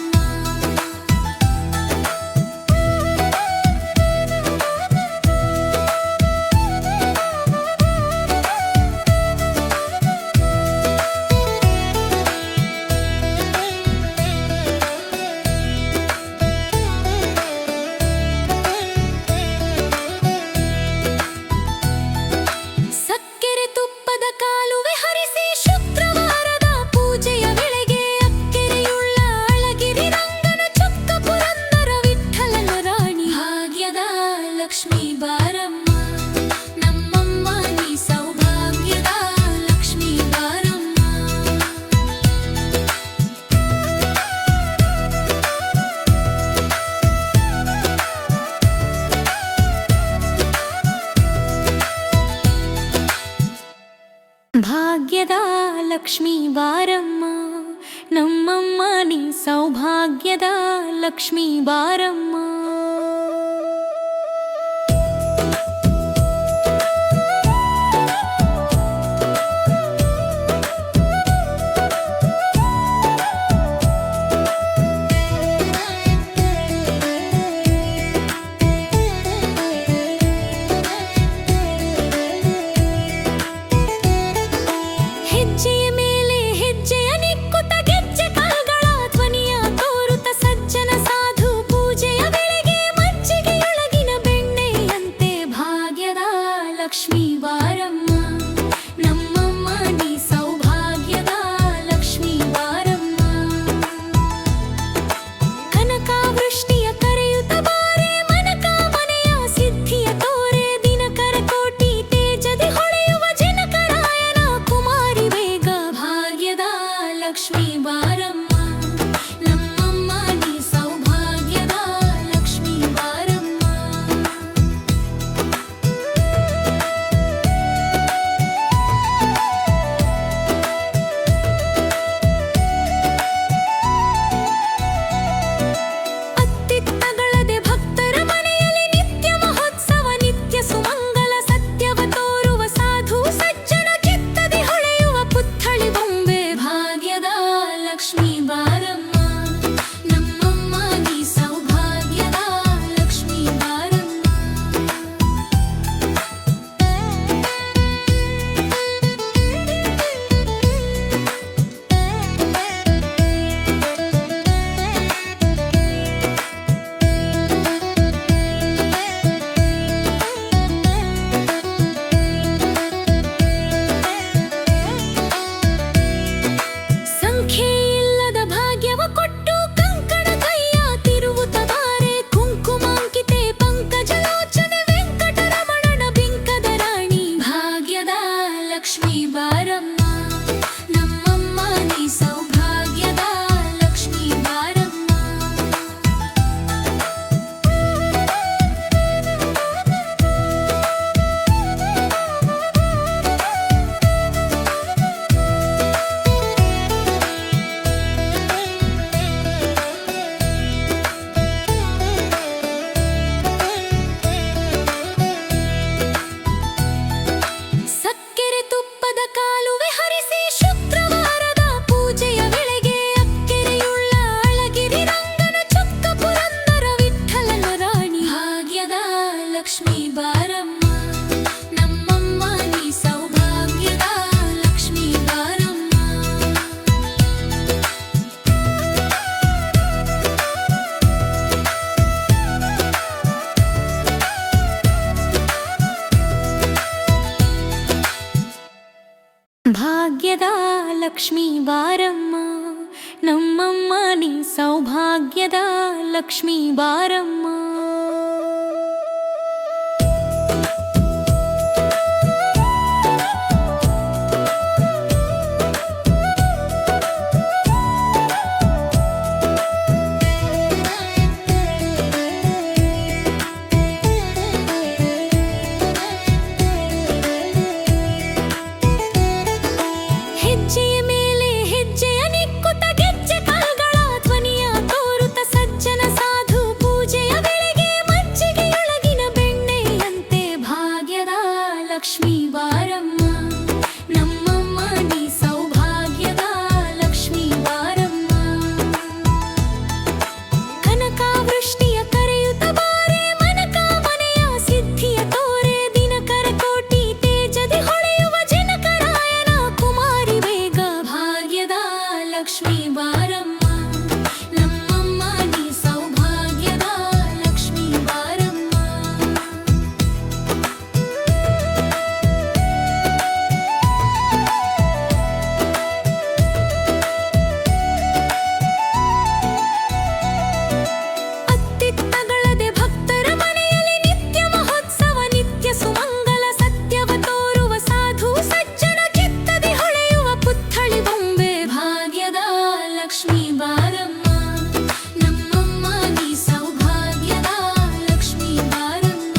ಸಕ್ಕೆರೆ ತುಪ್ಪದ ಕಾಲುವೆ ಹರಿಸಿ ಶುಕ್ರವಾರದ ಪೂಜೆಯ ವೇಳೆಗೆ ಅಕ್ಕೆರೆಯುಳ್ಳ ಅಳಗಿರಿ ರಂಗನ ಚೊಕ್ಕ ಪುರಂದರ ವಿಠ್ಠಲನ ರಾಣಿ ಭಾಗ್ಯದ ಲಕ್ಷ್ಮೀ ಬಾರಮ್ಮ ನಮ್ಮಮ್ಮ ನೀ ಸೌಭಾಗ್ಯದ ಲಕ್ಷ್ಮೀ ಬಾರಮ್ಮ. ಭಾಗ್ಯದ ಲಕ್ಷ್ಮೀ ಬಾರಮ್ಮ ನಮ್ಮಮ್ಮ ನೀ ಸೌಭಾಗ್ಯದ ಲಕ್ಷ್ಮೀ ಬಾರಮ್ಮ. ಹೆಜ್ಜೆಯ ಮೇಲೆ ಹೆಜ್ಜೆಯ ನಿಕ್ಕುತ್ತ ಗೆಜ್ಜೆ ಕಾಲ್ಗಳ ಧ್ವನಿಯ ತೋರುತ್ತ ಸಜ್ಜನ ಸಾಧು ಪೂಜೆಯ ವೇಳೆ ಭಾಗ್ಯದ ಲಕ್ಷ್ಮೀ ಬಾರಮ್ಮ ನಮ್ಮಮ್ಮ ನೀ ಸೌಭಾಗ್ಯದ ಲಕ್ಷ್ಮೀ ಬಾರಮ್ಮ. ಹೆಜ್ಜೆಯ ಮೇಲೆ ಹೆಜ್ಜೆಯ ನಿಕ್ಕುತ್ತ ಗೆಜ್ಜೆ ಕಾಲ್ಗಳ ಧ್ವನಿಯ ತೋರುತ್ತ ಸಜ್ಜನ ಸಾಧು ಪೂಜೆಯ ವೇಳೆಗೆ ಮಜ್ಜಿಗೆಯೊಳಗಿನ ಬೆಣ್ಣೆಯಂತೆ ಭಾಗ್ಯದ ಲಕ್ಷ್ಮೀ ಬಾರಮ್ಮ ನಮ್ಮಮ್ಮ ನೀ ಸೌಭಾಗ್ಯದ ಲಕ್ಷ್ಮೀ ಬಾರಮ್ಮ. ಕನಕಾವೃಷ್ಟಿಯ ಕರೆಯುತ್ತ ಬಾರೆ ಮನಕ ಮನೆಯ ಸಿದ್ಧಿಯ ತೋರೆ ದಿನಕರ ಕೋಟಿ ತೇಜದಿ ಹೊಳೆಯುವ ಜನಕರಾಯನ ಕುಮಾರಿ ಬೇಗ ಭಾಗ್ಯದ ಲಕ್ಷ್ಮೀ ಬಾರಮ್ಮ ನಮ್ಮಮ್ಮ ನೀ ಸೌಭಾಗ್ಯದ ಲಕ್ಷ್ಮೀ ಬಾರಮ್ಮ. ಅತ್ತಿತ್ತಗಳದೆ ಭಕ್ತರ ಮನೆಯಲ್ಲಿ ನಿತ್ಯ ಮಹೋತ್ಸವ ನಿತ್ಯ ಸುಮಂಗಲ ಸತ್ಯವ ತೋರುವ ಸಾಧು ಸಜ್ಜನ ಚಿತ್ತದಿ ಹೊಳೆಯುವ ಪುತ್ಥಳಿ ಬೊಂಬೆ ಭಾಗ್ಯದ ಲಕ್ಷ್ಮೀ ಬಾರಮ್ಮ ನಮ್ಮಮ್ಮ ನೀ ಸೌಭಾಗ್ಯದ ಲಕ್ಷ್ಮೀ ಬಾರಮ್ಮ.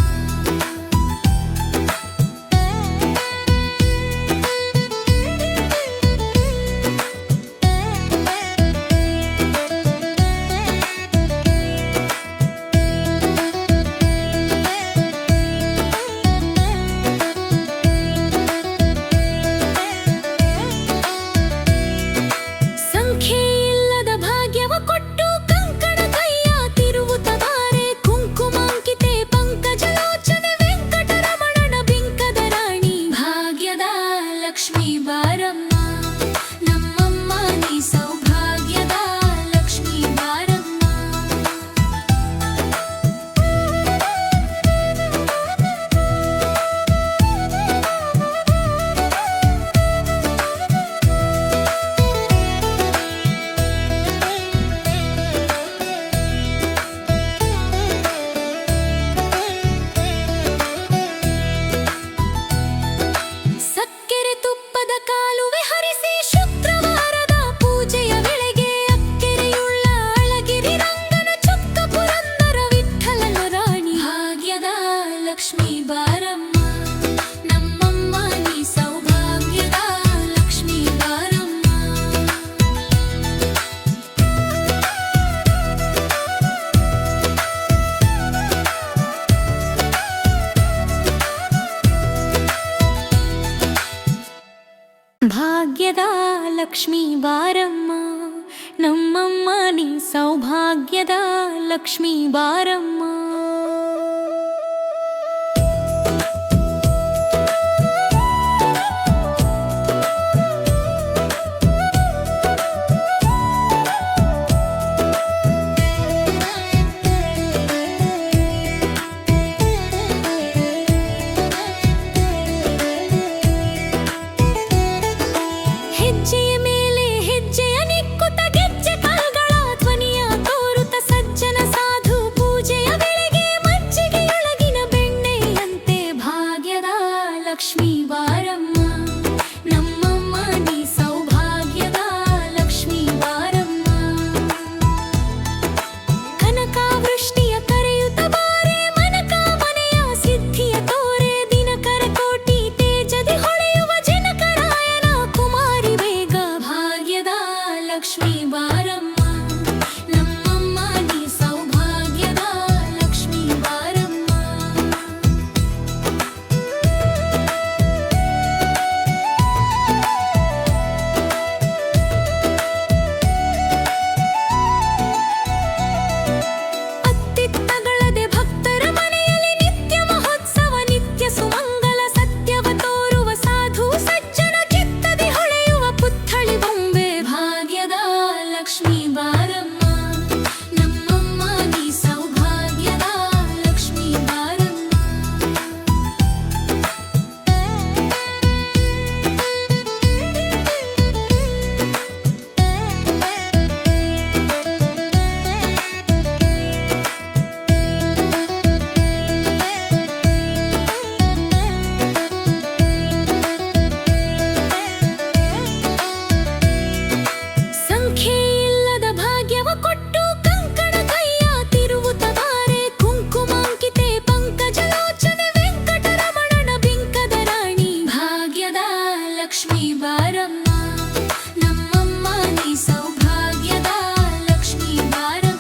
ಸಂಖ್ಯೆಯಿಲ್ಲದ ಭಾಗ್ಯವ ಕೊಟ್ಟು ಕಂಕಣ ಕೈಯ ತಿರುವುತ ಬಾರೆ ಕುಂಕುಮಾಂಕಿತೆ ಪಂಕಜಲೋಚನೆ ವೆಂಕಟರಮಣನ ಬಿಂಕದ ರಾಣಿ ಭಾಗ್ಯದ ಲಕ್ಷ್ಮೀ ಬಾರಮ್ಮ ನಮ್ಮಮ್ಮ ನೀ ಸೌಭಾಗ್ಯದ ಲಕ್ಷ್ಮೀ ಬಾರಮ್ಮ. ಸಕ್ಕೆರೆ ತುಪ್ಪದ ಕಾಲುವೆ ಹರಿಸಿ ಶುಕ್ರವಾರದ ಪೂಜೆಯ ವೇಳೆಗೆ ಅಕ್ಕೆರೆಯುಳ್ಳ ಅಳಗಿರಿ ರಂಗನ ಚೊಕ್ಕ ಪುರಂದರ ವಿಠ್ಠಲನ ರಾಣಿ ಭಾಗ್ಯದ ಲಕ್ಷ್ಮೀ ಬಾರಮ್ಮ ನಮ್ಮಮ್ಮ ನೀ ಸೌಭಾಗ್ಯದ ಲಕ್ಷ್ಮೀ ಬಾರಮ್ಮ. ಭಾಗ್ಯದ ಲಕ್ಷ್ಮೀ ಬಾರಮ್ಮ ನಮ್ಮಮ್ಮ ನೀ ಸೌಭಾಗ್ಯದ ಲಕ್ಷ್ಮೀ ಬಾರಮ್ಮ. ಹೆಜ್ಜೆಯ ಮೇಲೆ ಹೆಜ್ಜೆಯ ನಿಕ್ಕುತ್ತ ಗೆಜ್ಜೆ ಕಾಲ್ಗಳ ಧ್ವನಿಯ ತೋರುತ್ತ ಸಜ್ಜನ ಸಾಧು ಪೂಜೆಯ ವೇಳೆಗೆ ಬಾರಮ್ಮ ನಮ್ಮಮ್ಮ ನೀ ಸೌಭಾಗ್ಯದ ಲಕ್ಷ್ಮೀ ಬಾರಮ್ಮ.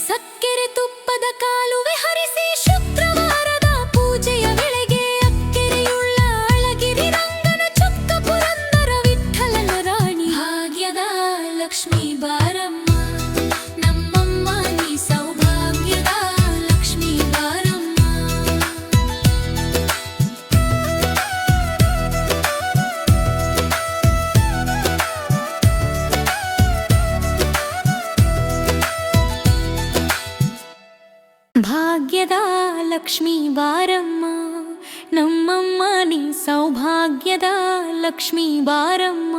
ಸಕ್ಕೆರೆ ತುಪ್ಪದ ಕಾಲುವೆ ಹರಿಸಿ ಶುಕ್ರವಾರದ ಪೂಜೆಯ ವೇಳೆಗೆ ಅಕ್ಕೆರೆಯುಳ್ಳ ಅಳಗಿರಿ ರಂಗನ ಚೊಕ್ಕ ಪುರಂದರ ವಿಠ್ಠಲನ ರಾಣಿ ಭಾಗ್ಯದ ಲಕ್ಷ್ಮೀ ಬಾರಮ್ಮ ನಮ್ಮಮ್ಮ ನೀ ಸೌಭಾಗ್ಯದ ಲಕ್ಷ್ಮೀ ಬಾರಮ್ಮ. ಭಾಗ್ಯದ ಲಕ್ಷ್ಮೀ ಬಾರಮ್ಮ ನಮ್ಮಮ್ಮ ನೀ ಸೌಭಾಗ್ಯದ ಲಕ್ಷ್ಮೀ ಬಾರಮ್ಮ.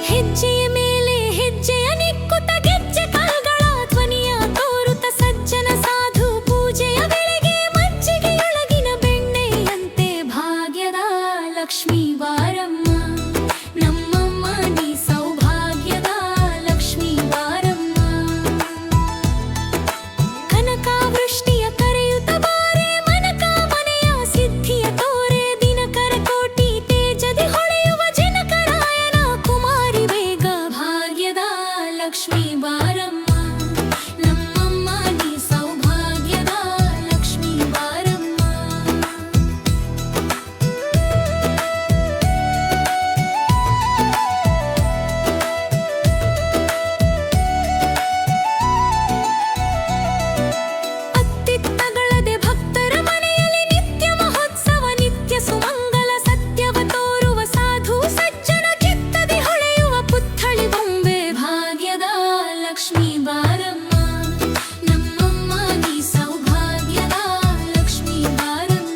ಹೆಜ್ಜೆಯ ಮೇಲೆ ಹೆಜ್ಜೆಯ ನಿಕ್ಕುತ್ತ ಗೆಜ್ಜೆ ಕಾಲ್ಗಳ ಧ್ವನಿಯ ತೋರುತ್ತ ಸಜ್ಜನ ಸಾಧು ಪೂಜೆಯ ವೇಳೆಗೆ ಮಜ್ಜಿಗೆಯೊಳಗಿನ ಬೆಣ್ಣೆಯಂತೆ ಭಾಗ್ಯದ ಲಕ್ಷ್ಮೀ ಬಾರಮ್ಮ ನಮ್ಮಮ್ಮ ನೀ ಸೌಭಾಗ್ಯದ ಲಕ್ಷ್ಮೀ ಬಾರಮ್ಮ. ಕನಕಾವೃಷ್ಟಿಯ ಕರೆಯುತ್ತ ಬಾರೆ ಮನಕ ಮನೆಯ ಸಿದ್ಧಿಯ ತೋರೆ ದಿನಕರ ಕೋಟಿ ತೇಜದಿ ಹೊಳೆಯುವ ಜನಕರಾಯನ ಕುಮಾರಿ ಬೇಗ ಭಾಗ್ಯದ ಲಕ್ಷ್ಮೀ ಬಾರಮ್ಮ ನಮ್ಮಮ್ಮ ನೀ ಸೌಭಾಗ್ಯದ ಲಕ್ಷ್ಮೀ ಬಾರಮ್ಮ. ಅತ್ತಿತ್ತಗಳದೆ ಭಕ್ತರ ಮನೆಯಲ್ಲಿ ನಿತ್ಯ ಮಹೋತ್ಸವ ನಿತ್ಯ ಸುಮಂಗಲ ಸತ್ಯವ ತೋರುವ ಸಾಧು ಸಜ್ಜನ ಚಿತ್ತದಿ ಹೊಳೆಯುವ ಪುತ್ಥಳಿ ಬೊಂಬೆ ಭಾಗ್ಯದ ಲಕ್ಷ್ಮೀ ಬಾರಮ್ಮ ನಮ್ಮಮ್ಮ ನೀ ಸೌಭಾಗ್ಯದ ಲಕ್ಷ್ಮೀ ಬಾರಮ್ಮ.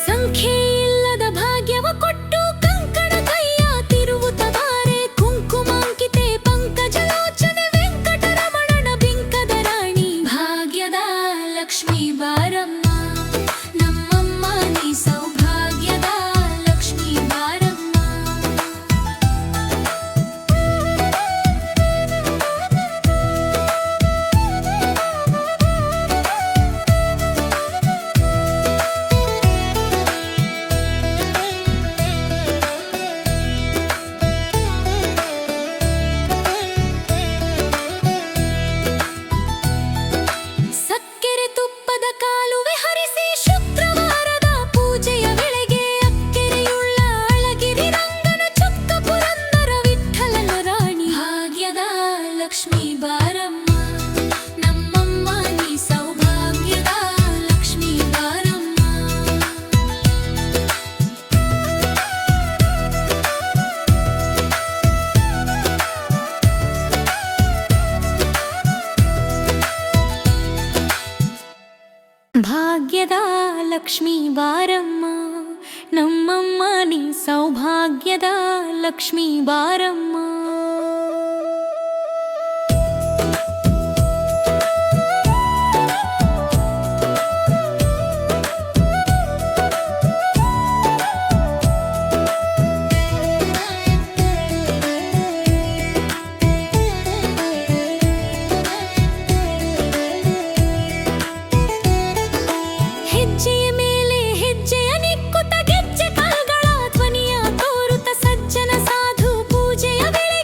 ಸಂಖ್ಯೆಯಿಲ್ಲದ ಭಾಗ್ಯವ ಕೊಟ್ಟು ಕಂಕಣ ಕೈಯ ತಿರುವುತ ಬಾರೆ ಕುಂಕುಮಾಂಕಿತೆ ಪಂಕಜಲೋಚನೆ ವೆಂಕಟರಮಣನ ಬಿಂಕದ ರಾಣಿ ಭಾಗ್ಯದ ಲಕ್ಷ್ಮೀ ಬಾರಮ್ಮ ನಮ್ಮಮ್ಮ ನೀ ಸೌಭಾಗ್ಯದ ಲಕ್ಷ್ಮೀ ಬಾರಮ್ಮ. ಸಕ್ಕೆರೆ ತುಪ್ಪದ ಕಾಲುವೆ ಹರಿಸಿ ಶುಕ್ರವಾರದ ಪೂಜೆಯ ವೇಳೆಗೆ ಅಕ್ಕೆರೆಯುಳ್ಳ ಅಳಗಿರಿ ರಂಗನ ಚೊಕ್ಕ ಪುರಂದರ ವಿಠ್ಠಲನ ರಾಣಿ ಭಾಗ್ಯದ ಲಕ್ಷ್ಮೀ ಬಾರಮ್ಮ ನಮ್ಮಮ್ಮ ನೀ ಸೌಭಾಗ್ಯದ ಲಕ್ಷ್ಮೀ ಬಾರಮ್ಮ. ಭಾಗ್ಯದ ಲಕ್ಷ್ಮೀ ಬಾರಮ್ಮ ನಮ್ಮಮ್ಮ ನೀ ಸೌಭಾಗ್ಯದ ಲಕ್ಷ್ಮೀ ಬಾರಮ್ಮ. ಹೆಜ್ಜೆಯ ಮೇಲೆ ಹೆಜ್ಜೆಯ ನಿಕ್ಕುತ್ತ ಗೆಜ್ಜೆ ಕಾಲ್ಗಳ ಧ್ವನಿಯ ತೋರುತ್ತ ಸಜ್ಜನ ಸಾಧು ಪೂಜೆಯ ವೇಳೆ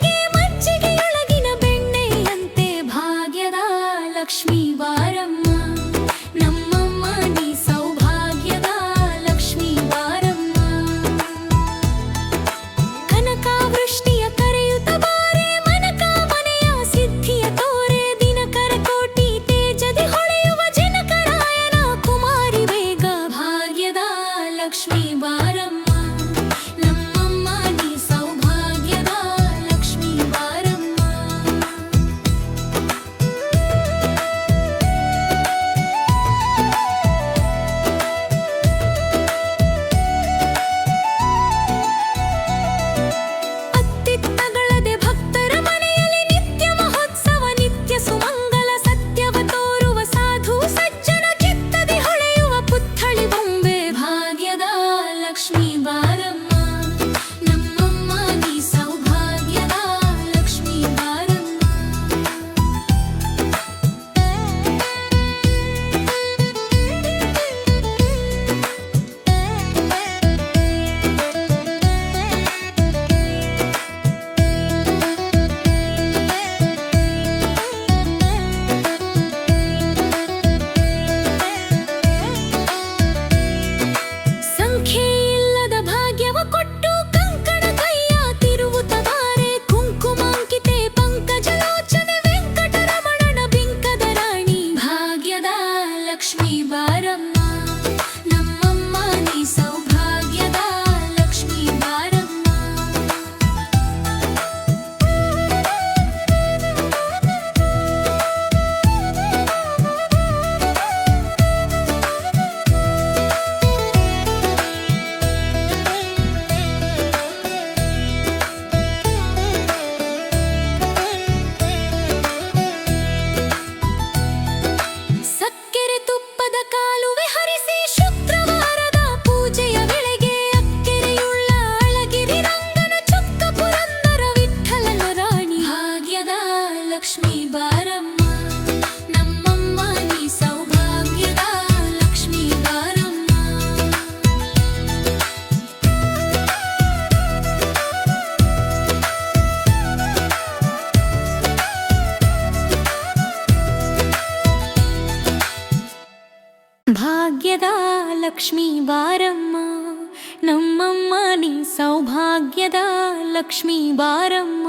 ಸೌಭಾಗ್ಯದ ಲಕ್ಷ್ಮೀ ಬಾರಮ್ಮ ನಮ್ಮಮ್ಮ ನೀ ಸೌಭಾಗ್ಯದ ಲಕ್ಷ್ಮೀ ಬಾರಮ್ಮ.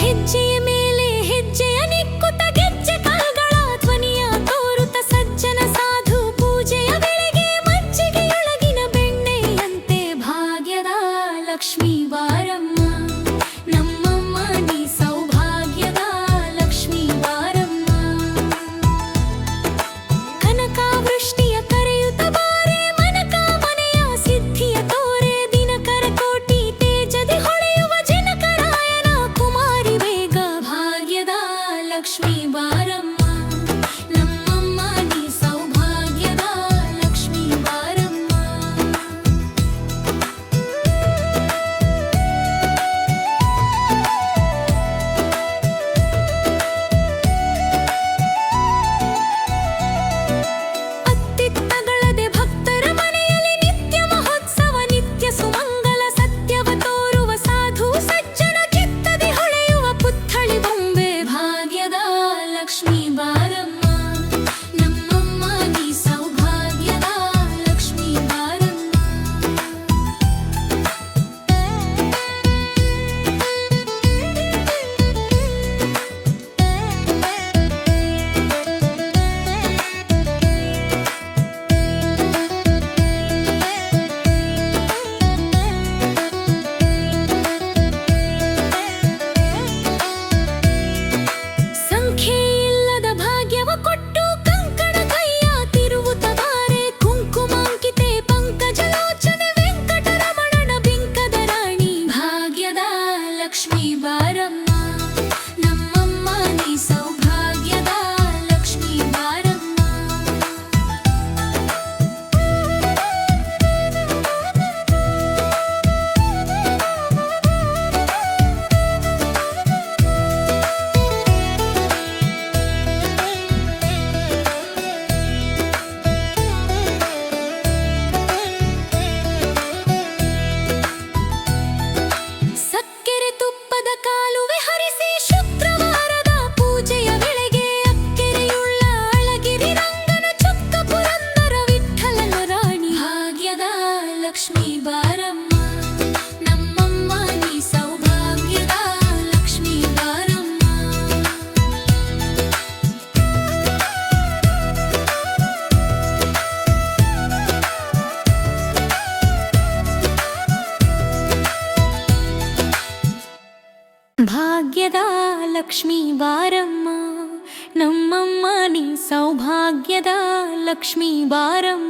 ಹೆಜ್ಜೆಯ ಮೇಲೆ ಹೆಜ್ಜೆಯ ನಿಕ್ಕುತ್ತ ಗೆಜ್ಜೆ ಕಾಲ್ಗಳ ಧ್ವನಿಯ ತೋರುತ್ತ ಸಜ್ಜನ ಸಾಧು ಪೂಜೆಯ ವೇಳೆಗೆ ಮಜ್ಜಿಗೆಯೊಳಗಿನ ಬೆಣ್ಣೆಯಂತೆ ಭಾಗ್ಯದ ಲಕ್ಷ್ಮೀ ಬಾರಮ್ಮ ನಮ್ಮಮ್ಮ ನೀ ಸೌಭಾಗ್ಯದ ಲಕ್ಷ್ಮೀ ಬಾರಮ್ಮ. ಕನಕಾವೃಷ್ಟಿಯ ಕರೆಯುತ್ತ ಬಾರೆ ಮನಕ ಮನೆಯ ಸಿದ್ಧಿಯ ತೋರೆ ದಿನಕರ ಕೋಟಿ ತೇಜದಿ ಹೊಳೆಯುವ ಜನಕರಾಯನ ಕುಮಾರಿ ಬೇಗ ಭಾಗ್ಯದ ಲಕ್ಷ್ಮೀ ಬಾರಮ್ಮ ನಮ್ಮಮ್ಮ ನೀ ಸೌಭಾಗ್ಯದ ಲಕ್ಷ್ಮೀ ಬಾರಮ್ಮ. ಅತ್ತಿತ್ತಗಳದೆ ಭಕ್ತರ ಮನೆಯಲ್ಲಿ ನಿತ್ಯ ಮಹೋತ್ಸವ ನಿತ್ಯ ಸುಮಂಗಲ ಸತ್ಯವ ತೋರುವ ಸಾಧು ಸಜ್ಜನ ಚಿತ್ತದಿ ಹೊಳೆಯುವ ಪುತ್ಥಳಿ ಬೊಂಬೆ ಭಾಗ್ಯದ ಲಕ್ಷ್ಮೀ ಬಾರಮ್ಮ ನಮ್ಮಮ್ಮ ನೀ ಸೌಭಾಗ್ಯದ ಲಕ್ಷ್ಮೀ ಬಾರಮ್ಮ. ಸಂಖ್ಯೆಯಿಲ್ಲದ ಭಾಗ್ಯವ ಕೊಟ್ಟು ಕಂಕಣ ಕೈಯ ತಿರುವುತ್ತ ಬಾರೆ ಕುಂಕುಮಾಂಕಿತೆ ಪಂಕಜಲೋಚನೆ ವೆಂಕಟರಮಣನ ಬಿಂಕದ ರಾಣಿ ಭಾಗ್ಯದ ಲಕ್ಷ್ಮೀ ಬಾರಮ್ಮ ನಮ್ಮಮ್ಮ ನೀ ಸೌಭಾಗ್ಯದ ಲಕ್ಷ್ಮೀ ಬಾರಮ್ಮ. ಸಕ್ಕೆರೆ ತುಪ್ಪದ ಕಾಲುವೆ ಹರಿಸಿ ಶುಕ್ರವಾರದ ಪೂಜೆಯ ವೇಳೆಗೆ ಅಕ್ಕೆರೆಯುಳ್ಳ ಅಳಗಿರಿ ರಂಗನ ಚೊಕ್ಕ ಪುರಂದರ ವಿಠ್ಠಲನ ರಾಣಿ ಭಾಗ್ಯದ ಲಕ್ಷ್ಮೀ ಬಾರಮ್ಮ ನಮ್ಮಮ್ಮ ನೀ ಸೌಭಾಗ್ಯದ ಲಕ್ಷ್ಮೀ ಬಾರಮ್ಮ. ಭಾಗ್ಯದ ಲಕ್ಷ್ಮೀ ಬಾರಮ್ಮ ನಮ್ಮಮ್ಮ ನೀ ಸೌಭಾಗ್ಯದ ಲಕ್ಷ್ಮೀ ಬಾರಮ್ಮ.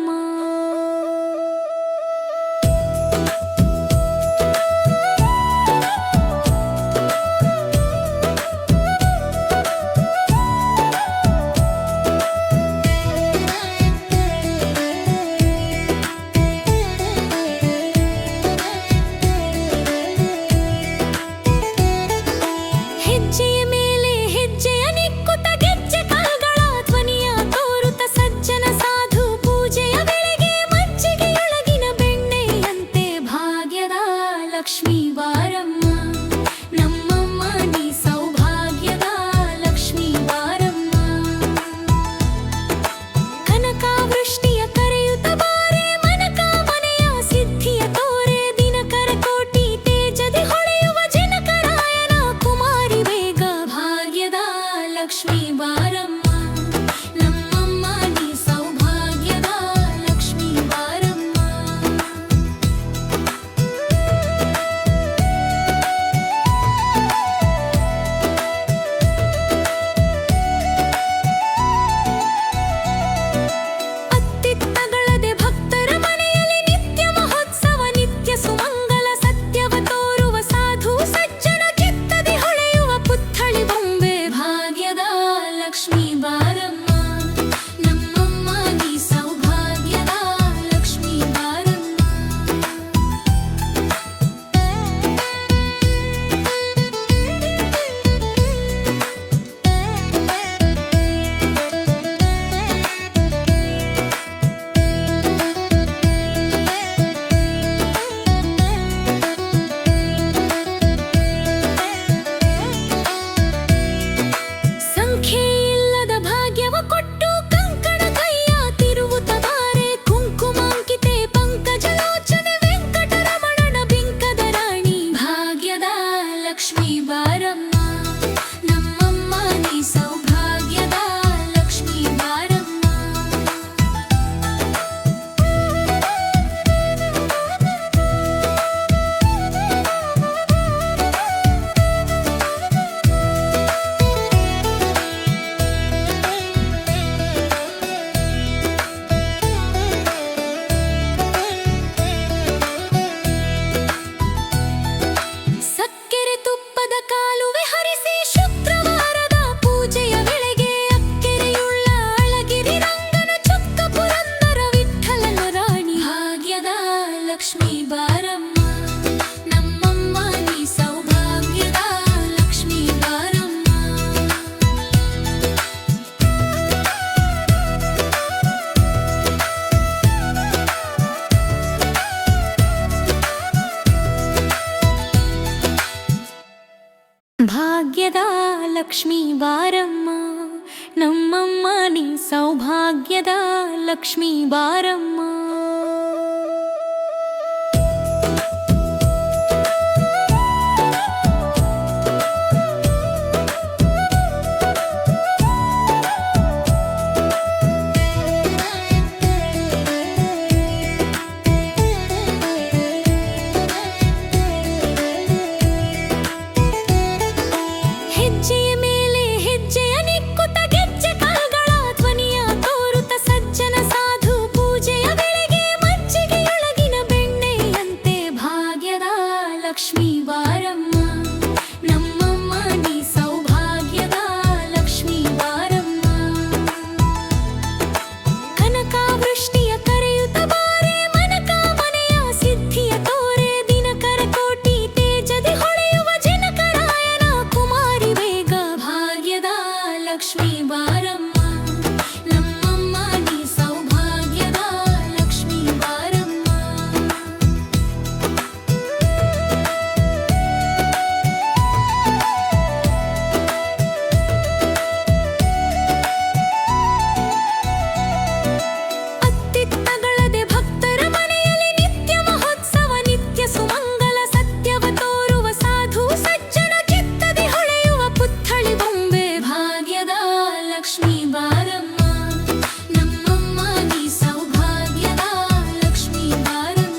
ಹೆಜ್ಜೆಯ ಮೇಲೆ ಹೆಜ್ಜೆಯ ನಿಕ್ಕುತ್ತ ಗೆಜ್ಜೆ ಕಾಲ್ಗಳ ಧ್ವನಿಯ ತೋರುತ್ತ ಸಜ್ಜನ ಸಾಧು ಪೂಜೆಯ ವೇಳೆಗೆ ಬಾರಮ್ಮ ನಮ್ಮಮ್ಮ ನೀ ಸೌಭಾಗ್ಯದ ಲಕ್ಷ್ಮೀ ಬಾರಮ್ಮ. ಸಕ್ಕೆರೆ ತುಪ್ಪದ ಕಾಲುವೆ ಹರಿಸಿ ಶುಕ್ರವಾರದ ಪೂಜೆಯ ವೇಳೆಗೆ ಅಕ್ಕೆರೆಯುಳ್ಳ ಅಳಗಿರಿ ರಂಗನ ಚೊಕ್ಕ ಪುರಂದರ ವಿಠ್ಠಲನ ರಾಣಿ ಭಾಗ್ಯದ ಲಕ್ಷ್ಮೀ ಬಾರಮ್ಮ ನಮ್ಮಮ್ಮ ನೀ ಸೌಭಾಗ್ಯದ ಲಕ್ಷ್ಮೀ ಬಾರಮ್ಮ. ಭಾಗ್ಯದ ಲಕ್ಷ್ಮೀ ಬಾರಮ್ಮ ನಮ್ಮಮ್ಮ ನೀ ಸೌಭಾಗ್ಯದ ಲಕ್ಷ್ಮೀ ಬಾರಮ್ಮ. ಹೆಜ್ಜೆಯ ಮೇಲೆ ಹೆಜ್ಜೆಯ ನಿಕ್ಕುತ್ತ ಗೆಜ್ಜೆ ಕಾಲ್ಗಳ ಧ್ವನಿಯ ತೋರುತ್ತ ಸಜ್ಜನ ಸಾಧು ಪೂಜೆಯ ವೇಳೆಗೆ ಮಜ್ಜಿಗೆಯೊಳಗಿನ ಬೆಣ್ಣೆಯಂತೆ ಭಾಗ್ಯದ ಲಕ್ಷ್ಮೀ ಬಾರಮ್ಮ ನಮ್ಮಮ್ಮ ನೀ ಸೌಭಾಗ್ಯದ ಲಕ್ಷ್ಮೀ ಬಾರಮ್ಮ. ಕನಕಾವೃಷ್ಟಿಯ ಕರೆಯುತ್ತ ಬಾರೆ ಮನಕ ಮನೆಯ ಸಿದ್ಧಿಯ ತೋರೆ ದಿನಕರ ಕೋಟಿ ತೇಜದಿ ಹೊಳೆಯುವ ಜನಕರಾಯನ ಕುಮಾರಿ ಬೇಗ ಭಾಗ್ಯದ ಲಕ್ಷ್ಮೀ ಬಾರಮ್ಮ ನಮ್ಮಮ್ಮ ನೀ ಸೌಭಾಗ್ಯದ ಲಕ್ಷ್ಮೀ ಬಾರಮ್ಮ. ಅತ್ತಿತ್ತಗಳದೆ ಭಕ್ತರ ಮನೆಯಲ್ಲಿ ನಿತ್ಯ ಮಹೋತ್ಸವ ನಿತ್ಯ ಸುಮಂಗಲ ಸತ್ಯವ ತೋರುವ ಸಾಧು ಸಜ್ಜನ ಚಿತ್ತದಿ ಹೊಳೆಯುವ ಪುತ್ಥಳಿ ಬೊಂಬೆ ಭಾಗ್ಯದ ಲಕ್ಷ್ಮೀ ಬಾರಮ್ಮ ನಮ್ಮಮ್ಮ ನೀ ಸೌಭಾಗ್ಯದ ಲಕ್ಷ್ಮೀ ಬಾರಮ್ಮ.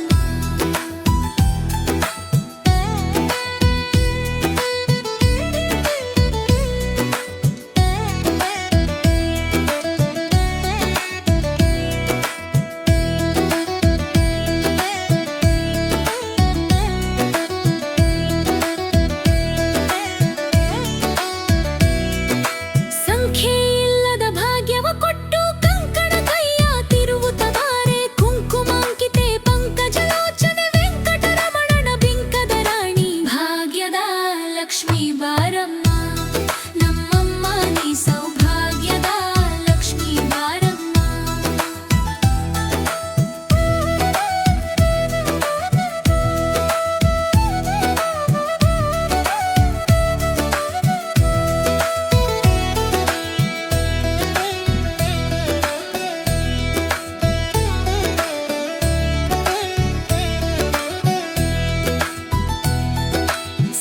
ಸಂಖ್ಯೆಯಿಲ್ಲದ ಭಾಗ್ಯವ ಕೊಟ್ಟು ಕಂಕಣ ಕೈಯ ತಿರುವುತ ಬಾರೆ ಕುಂಕುಮಾಂಕಿತೆ ಪಂಕಜಲೋಚನೆ ವೆಂಕಟರಮಣನ ಬಿಂಕದ ರಾಣಿ ಭಾಗ್ಯದ ಲಕ್ಷ್ಮೀ ಬಾರಮ್ಮ ನಮ್ಮಮ್ಮ ನೀ ಸೌಭಾಗ್ಯದ ಲಕ್ಷ್ಮೀ ಬಾರಮ್ಮ.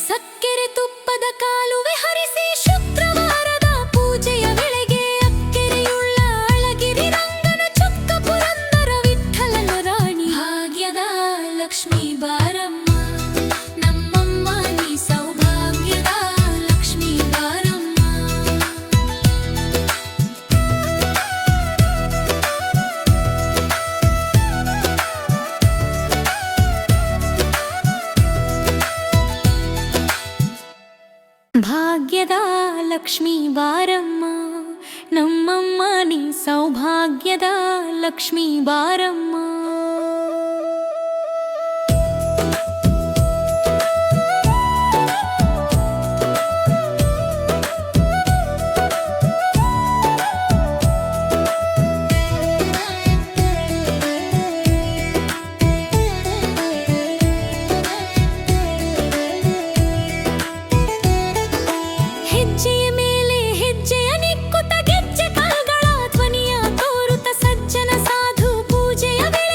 ಸಕ್ಕೆರೆ ತುಪ್ಪದ ಕಾಲುವೆ ಹರಿಸಿ ಶುಕ್ರವಾರದ ಪೂಜೆಯ ವೇಳೆಗೆ ಅಕ್ಕೆರೆಯುಳ್ಳ ಅಳಗಿರಿ ರಂಗನ ಚೊಕ್ಕ ಪುರಂದರ ವಿಠ್ಠಲನ ರಾಣಿ ಭಾಗ್ಯದ ಲಕ್ಷ್ಮೀ ಬಾರಮ್ಮ ನಮ್ಮಮ್ಮ ನೀ ಸೌಭಾಗ್ಯದ ಲಕ್ಷ್ಮೀ ಬಾರಮ್ಮ. ಭಾಗ್ಯದ ಲಕ್ಷ್ಮೀ ಬಾರಮ್ಮ ನಮ್ಮಮ್ಮ ನೀ ಸೌಭಾಗ್ಯದ ಲಕ್ಷ್ಮೀ ಬಾರಮ್ಮ. ಹೆಜ್ಜೆಯ ಮೇಲೆ ಹೆಜ್ಜೆಯ ನಿಕ್ಕುತ್ತ ಗೆಜ್ಜೆ ಕಾಲ್ಗಳ ಧ್ವನಿಯ ತೋರುತ್ತ ಸಜ್ಜನ ಸಾಧು ಪೂಜೆಯ ವೇಳೆಗೆ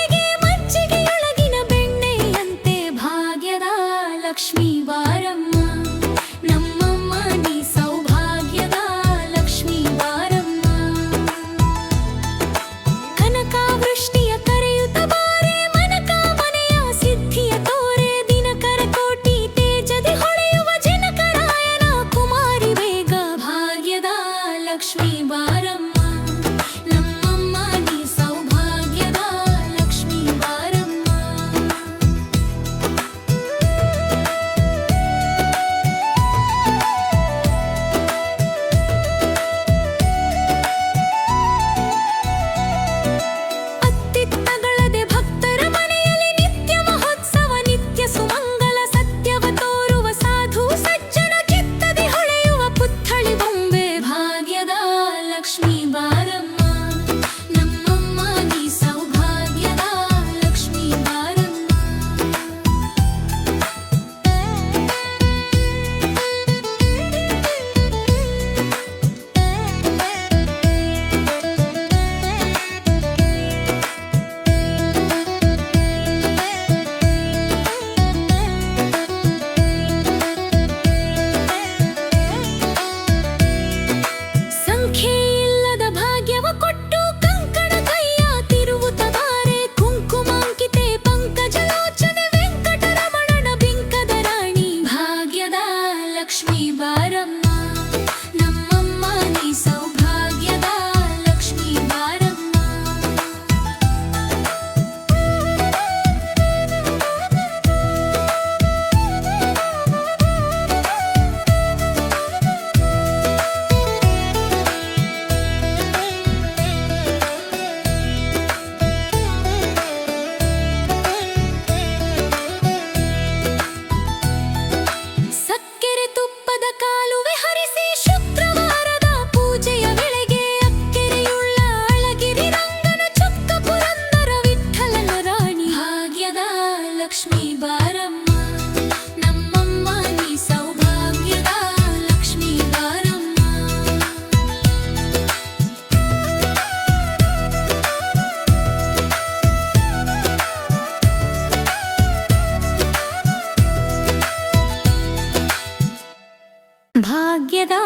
ಸೌಭಾಗ್ಯದ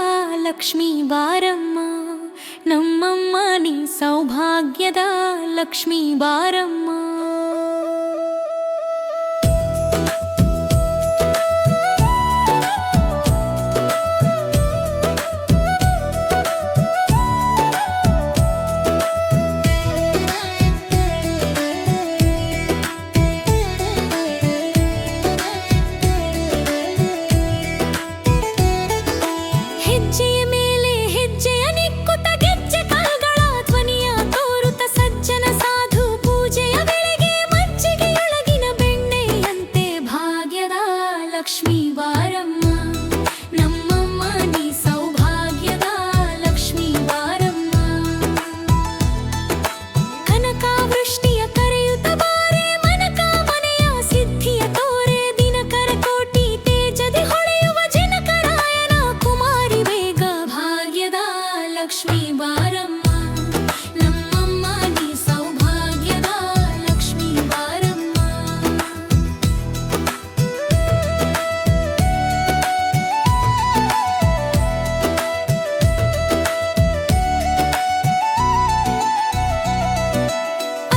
ಲಕ್ಷ್ಮೀ ಬಾರಮ್ಮ ನಮ್ಮಮ್ಮ ನೀ ಸೌಭಾಗ್ಯದ ಲಕ್ಷ್ಮೀ ಬಾರಮ್ಮ. ಹೆಜ್ಜೆಯ ಮೇಲೆ ಹೆಜ್ಜೆಯ ನಿಕ್ಕುತ್ತ ಗೆಜ್ಜೆ ಕಾಲ್ಗಳ ಧ್ವನಿಯ ತೋರುತ್ತ ಸಜ್ಜನ ಸಾಧು ಪೂಜೆಯ ವೇಳೆಗೆ ಮಜ್ಜಿಗೆಯೊಳಗಿನ ಬೆಣ್ಣೆಯಂತೆ ಭಾಗ್ಯದ ಲಕ್ಷ್ಮೀ ಬಾರಮ್ಮ ನಮ್ಮಮ್ಮ ನೀ ಸೌಭಾಗ್ಯದ ಲಕ್ಷ್ಮೀ ಬಾರಮ್ಮ. ಕನಕಾವೃಷ್ಟಿಯ ಕರೆಯುತ್ತ ಬಾರೆ ಮನಕ ಮನೆಯ ಸಿದ್ಧಿಯ ತೋರೆ ದಿನಕರ ಕೋಟಿ ತೇಜದಿ ಹೊಳೆಯುವ ಜನಕರಾಯನ ಕುಮಾರಿ ಬೇಗ ಭಾಗ್ಯದ ಲಕ್ಷ್ಮೀ ಬಾರಮ್ಮ ನಮ್ಮಮ್ಮ ನೀ ಸೌಭಾಗ್ಯದ ಲಕ್ಷ್ಮೀ ಬಾರಮ್ಮ.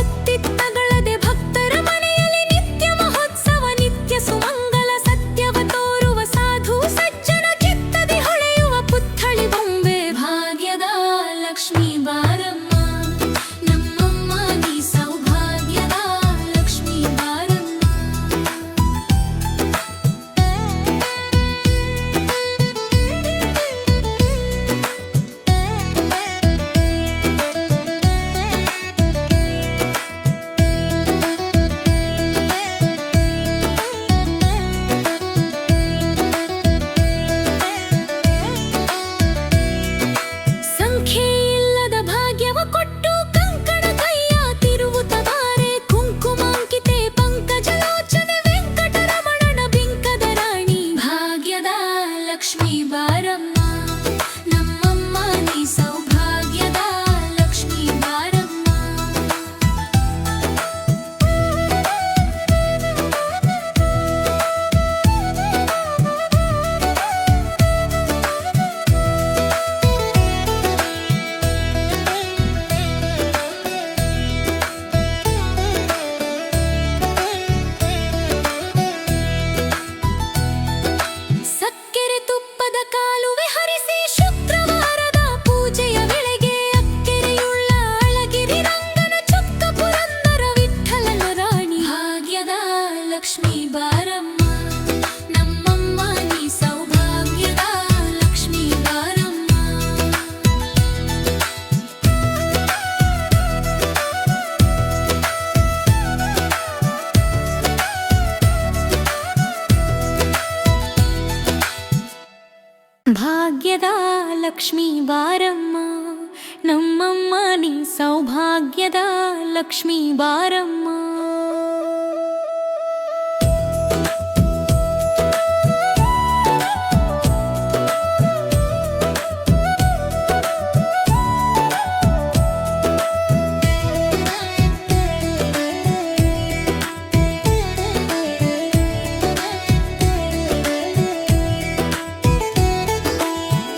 ಅತ್ತಿತ್ತಗಳದೆ ಭಕ್ತರ ಮನೆಯಲ್ಲಿ ನಿತ್ಯ ಮಹೋತ್ಸವ ನಿತ್ಯ ಸುಮಂಗಲ ಸತ್ಯವ ತೋರುವ ಸಾಧು ಸಜ್ಜನ ಚಿತ್ತದಿ ಹೊಳೆಯುವ ಪುತ್ಥಳಿ ಬೊಂಬೆ ಭಾಗ್ಯದ ಲಕ್ಷ್ಮೀ ಬಾರಮ್ಮ ನಮ್ಮಮ್ಮ ನೀ ಸೌಭಾಗ್ಯದ ಲಕ್ಷ್ಮೀ ಬಾರಮ್ಮ. ಸಂಖ್ಯೆಯಿಲ್ಲದ ಭಾಗ್ಯವ ಕೊಟ್ಟು ಕಂಕಣ ಕೈಯ ತಿರುವುತ ಬಾರೆ ಕುಂಕುಮಾಂಕಿತೆ ಪಂಕಜಲೋಚನೆ ವೆಂಕಟರಮಣನ ಬಿಂಕದ ರಾಣಿ ಭಾಗ್ಯದ ಲಕ್ಷ್ಮೀ ಬಾರಮ್ಮ ನಮ್ಮಮ್ಮ ನೀ ಸೌಭಾಗ್ಯದ ಲಕ್ಷ್ಮೀ ಬಾರಮ್ಮ. ಸಕ್ಕೆರೆ ತುಪ್ಪದ ಕಾಲುವೆ ಹರಿಸಿ ಶುಕ್ರವಾರದ ಪೂಜೆಯ ವೇಳೆಗೆ ಅಕ್ಕೆರೆಯುಳ್ಳ ಅಳಗಿರಿ ರಂಗನ ಚೊಕ್ಕ ಪುರಂದರ ವಿಠ್ಠಲನ ರಾಣಿ ಭಾಗ್ಯದ ಲಕ್ಷ್ಮೀ ಬಾರಮ್ಮ ನಮ್ಮಮ್ಮ ನೀ ಸೌಭಾಗ್ಯದ ಲಕ್ಷ್ಮೀ ಬಾರಮ್ಮ. ಭಾಗ್ಯದ ಲಕ್ಷ್ಮೀ ಬಾರಮ್ಮ ನಮ್ಮಮ್ಮ ನೀ ಸೌಭಾಗ್ಯದ ಲಕ್ಷ್ಮೀ ಬಾರಮ್ಮ.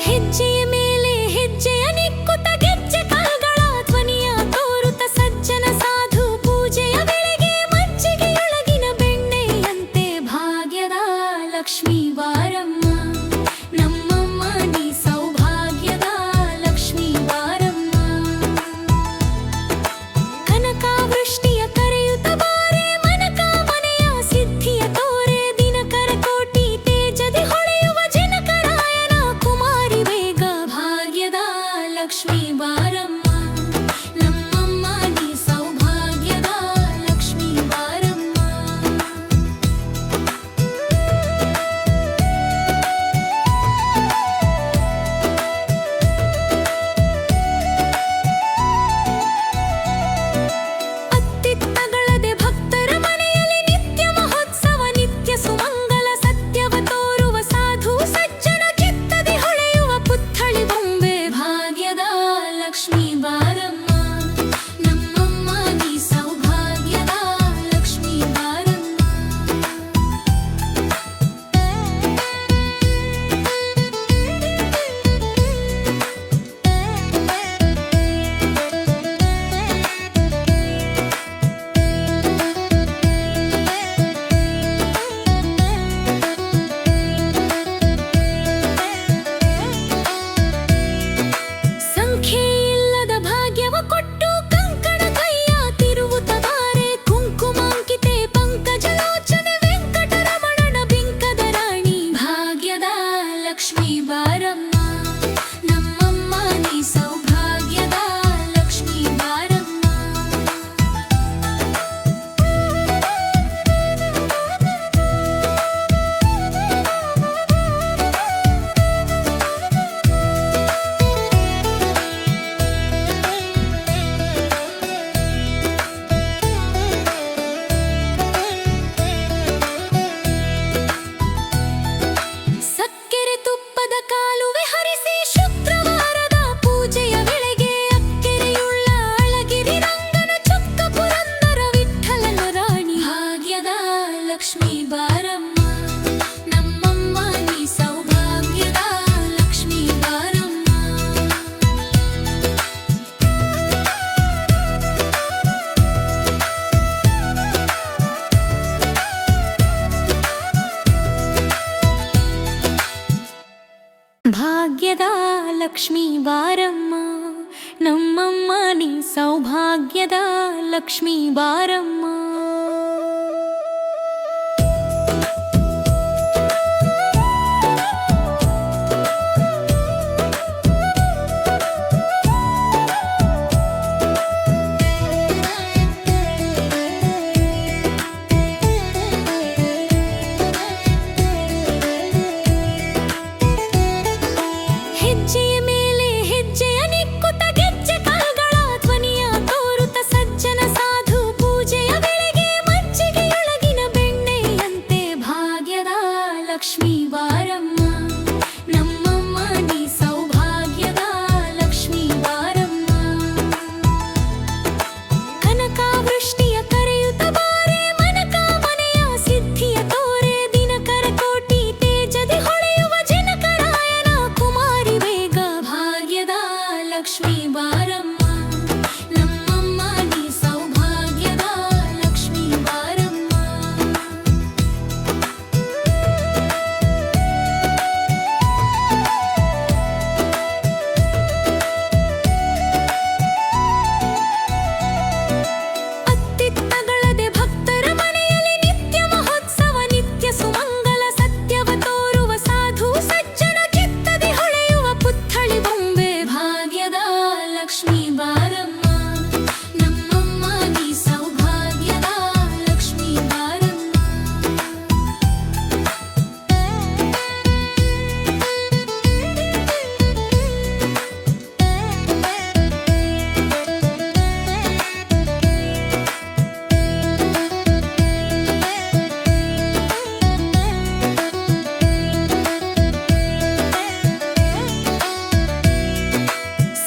ಹೆಜ್ಜೆಯ ಮೇಲೆ ಹೆಜ್ಜೆಯ ನಿಕ್ಕುತ್ತ ಗೆಜ್ಜೆ ಕಾಲ್ಗಳ ಧ್ವನಿಯ ತೋರುತ್ತ ಸಜ್ಜನ ಸಾಧು ಪೂಜೆಯ ವೇಳೆಗೆ ಮಜ್ಜಿಗೆ ಬಾರಮ್ಮ ನಮ್ಮಮ್ಮ ನೀ ಸೌಭಾಗ್ಯದ ಲಕ್ಷ್ಮೀ ಬಾರಮ್ಮ. ಸಕ್ಕೆರೆ ತುಪ್ಪದ ಕಾಲುವೆ ಹರಿಸಿ ಶುಕ್ರವಾರದ ಪೂಜೆಯ ವೇಳೆಗೆ ಅಕ್ಕೆರೆಯುಳ್ಳ ಅಳಗಿರಿ ರಂಗನ ಚೊಕ್ಕ ಪುರಂದರ ವಿಠ್ಠಲನ ರಾಣಿ ಭಾಗ್ಯದ ಲಕ್ಷ್ಮೀ ಬಾರಮ್ಮ ನಮ್ಮಮ್ಮ ನೀ ಸೌಭಾಗ್ಯದ ಲಕ್ಷ್ಮೀ ಬಾರಮ್ಮ. ಭಾಗ್ಯದ ಲಕ್ಷ್ಮೀ ಬಾರಮ್ಮ ನಮ್ಮಮ್ಮ ನೀ ಸೌಭಾಗ್ಯದ ಲಕ್ಷ್ಮೀ ಬಾರಮ್ಮ. ಹೆಜ್ಜೆಯ ಮೇಲೆ ಹೆಜ್ಜೆಯ ನಿಕ್ಕುತ್ತ ಗೆಜ್ಜೆ ಕಾಲ್ಗಳ ಧ್ವನಿಯ ತೋರುತ್ತ ಸಜ್ಜನ ಸಾಧು ಪೂಜೆಯ ವೇಳೆಗೆ ಮಜ್ಜಿಗೆಯೊಳಗಿನ ಬೆಣ್ಣೆಯಂತೆ ಭಾಗ್ಯದ ಲಕ್ಷ್ಮೀ ಬಾರಮ್ಮ ನಮ್ಮಮ್ಮ ನೀ ಸೌಭಾಗ್ಯದ ಲಕ್ಷ್ಮೀ ಬಾರಮ್ಮ. ಕನಕಾವೃಷ್ಟಿಯ ಕರೆಯುತ್ತ ಬಾರೆ ಮನಕ ಮನೆಯ ಸಿದ್ಧಿಯ ತೋರೆ ದಿನಕರ ಕೋಟಿ ತೇಜದಿ ಹೊಳೆಯುವ ಜನಕರಾಯನ ಕುಮಾರಿ ಬೇಗ ಭಾಗ್ಯದ ಲಕ್ಷ್ಮೀ ಬಾರಮ್ಮ ನಮ್ಮಮ್ಮ ನೀ ಸೌಭಾಗ್ಯದ ಲಕ್ಷ್ಮೀ ಬಾರಮ್ಮ. ಅತ್ತಿತ್ತಗಳದೆ ಭಕ್ತರ ಮನೆಯಲ್ಲಿ ನಿತ್ಯ ಮಹೋತ್ಸವ ನಿತ್ಯ ಸುಮಂಗಲ ಸತ್ಯವ ತೋರುವ ಸಾಧು ಸಜ್ಜನ ಚಿತ್ತದಿ ಹೊಳೆಯುವ ಪುತ್ಥಳಿ ಬೊಂಬೆ ಭಾಗ್ಯದ ಲಕ್ಷ್ಮೀ ಬಾರಮ್ಮ ನಮ್ಮಮ್ಮ ನೀ ಸೌಭಾಗ್ಯದ ಲಕ್ಷ್ಮೀ ಬಾರಮ್ಮ.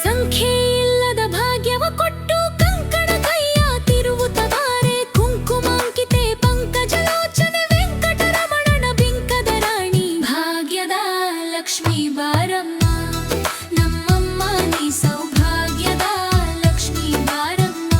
ಸಂಖ್ಯೆಯಿಲ್ಲದ ಭಾಗ್ಯವ ಕೊಟ್ಟು ಕಂಕಣ ಕೈಯ ತಿರುವುತ್ತ ಬಾರೆ ಕುಂಕುಮಾಂಕಿತೆ ಪಂಕಜಲೋಚನೆ ವೆಂಕಟರಮಣನ ಬಿಂಕದ ರಾಣಿ ಭಾಗ್ಯದ ಲಕ್ಷ್ಮೀ ಬಾರಮ್ಮ ನಮ್ಮಮ್ಮ ನೀ ಸೌಭಾಗ್ಯದ ಲಕ್ಷ್ಮೀ ಬಾರಮ್ಮ.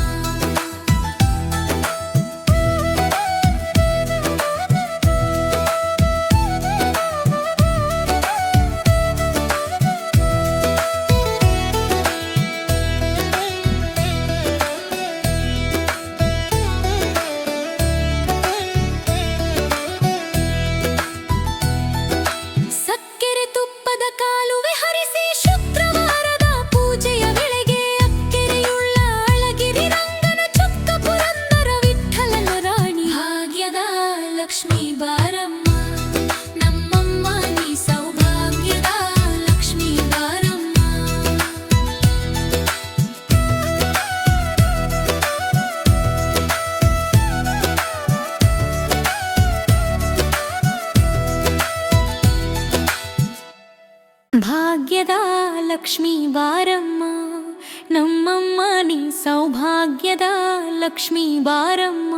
ಸಕ್ಕೆರೆ ತುಪ್ಪದ ಕಾಲುವೆ ಹರಿಸಿ ಶುಕ್ರವಾರದ ಪೂಜೆಯ ವೇಳೆಗೆ ಅಕ್ಕೆರೆಯುಳ್ಳ ಅಳಗಿರಿ ರಂಗನ ಚೊಕ್ಕ ಪುರಂದರ ವಿಠ್ಠಲನ ರಾಣಿ ಭಾಗ್ಯದ ಲಕ್ಷ್ಮೀ ಬಾರಮ್ಮ ನಮ್ಮಮ್ಮ ನೀ ಸೌಭಾಗ್ಯದ ಲಕ್ಷ್ಮೀ ಬಾರಮ್ಮ. ಭಾಗ್ಯದ ಲಕ್ಷ್ಮೀ ಬಾರಮ್ಮ ನಮ್ಮಮ್ಮ ನೀ ಸೌಭಾಗ್ಯದ ಲಕ್ಷ್ಮೀ ಬಾರಮ್ಮ.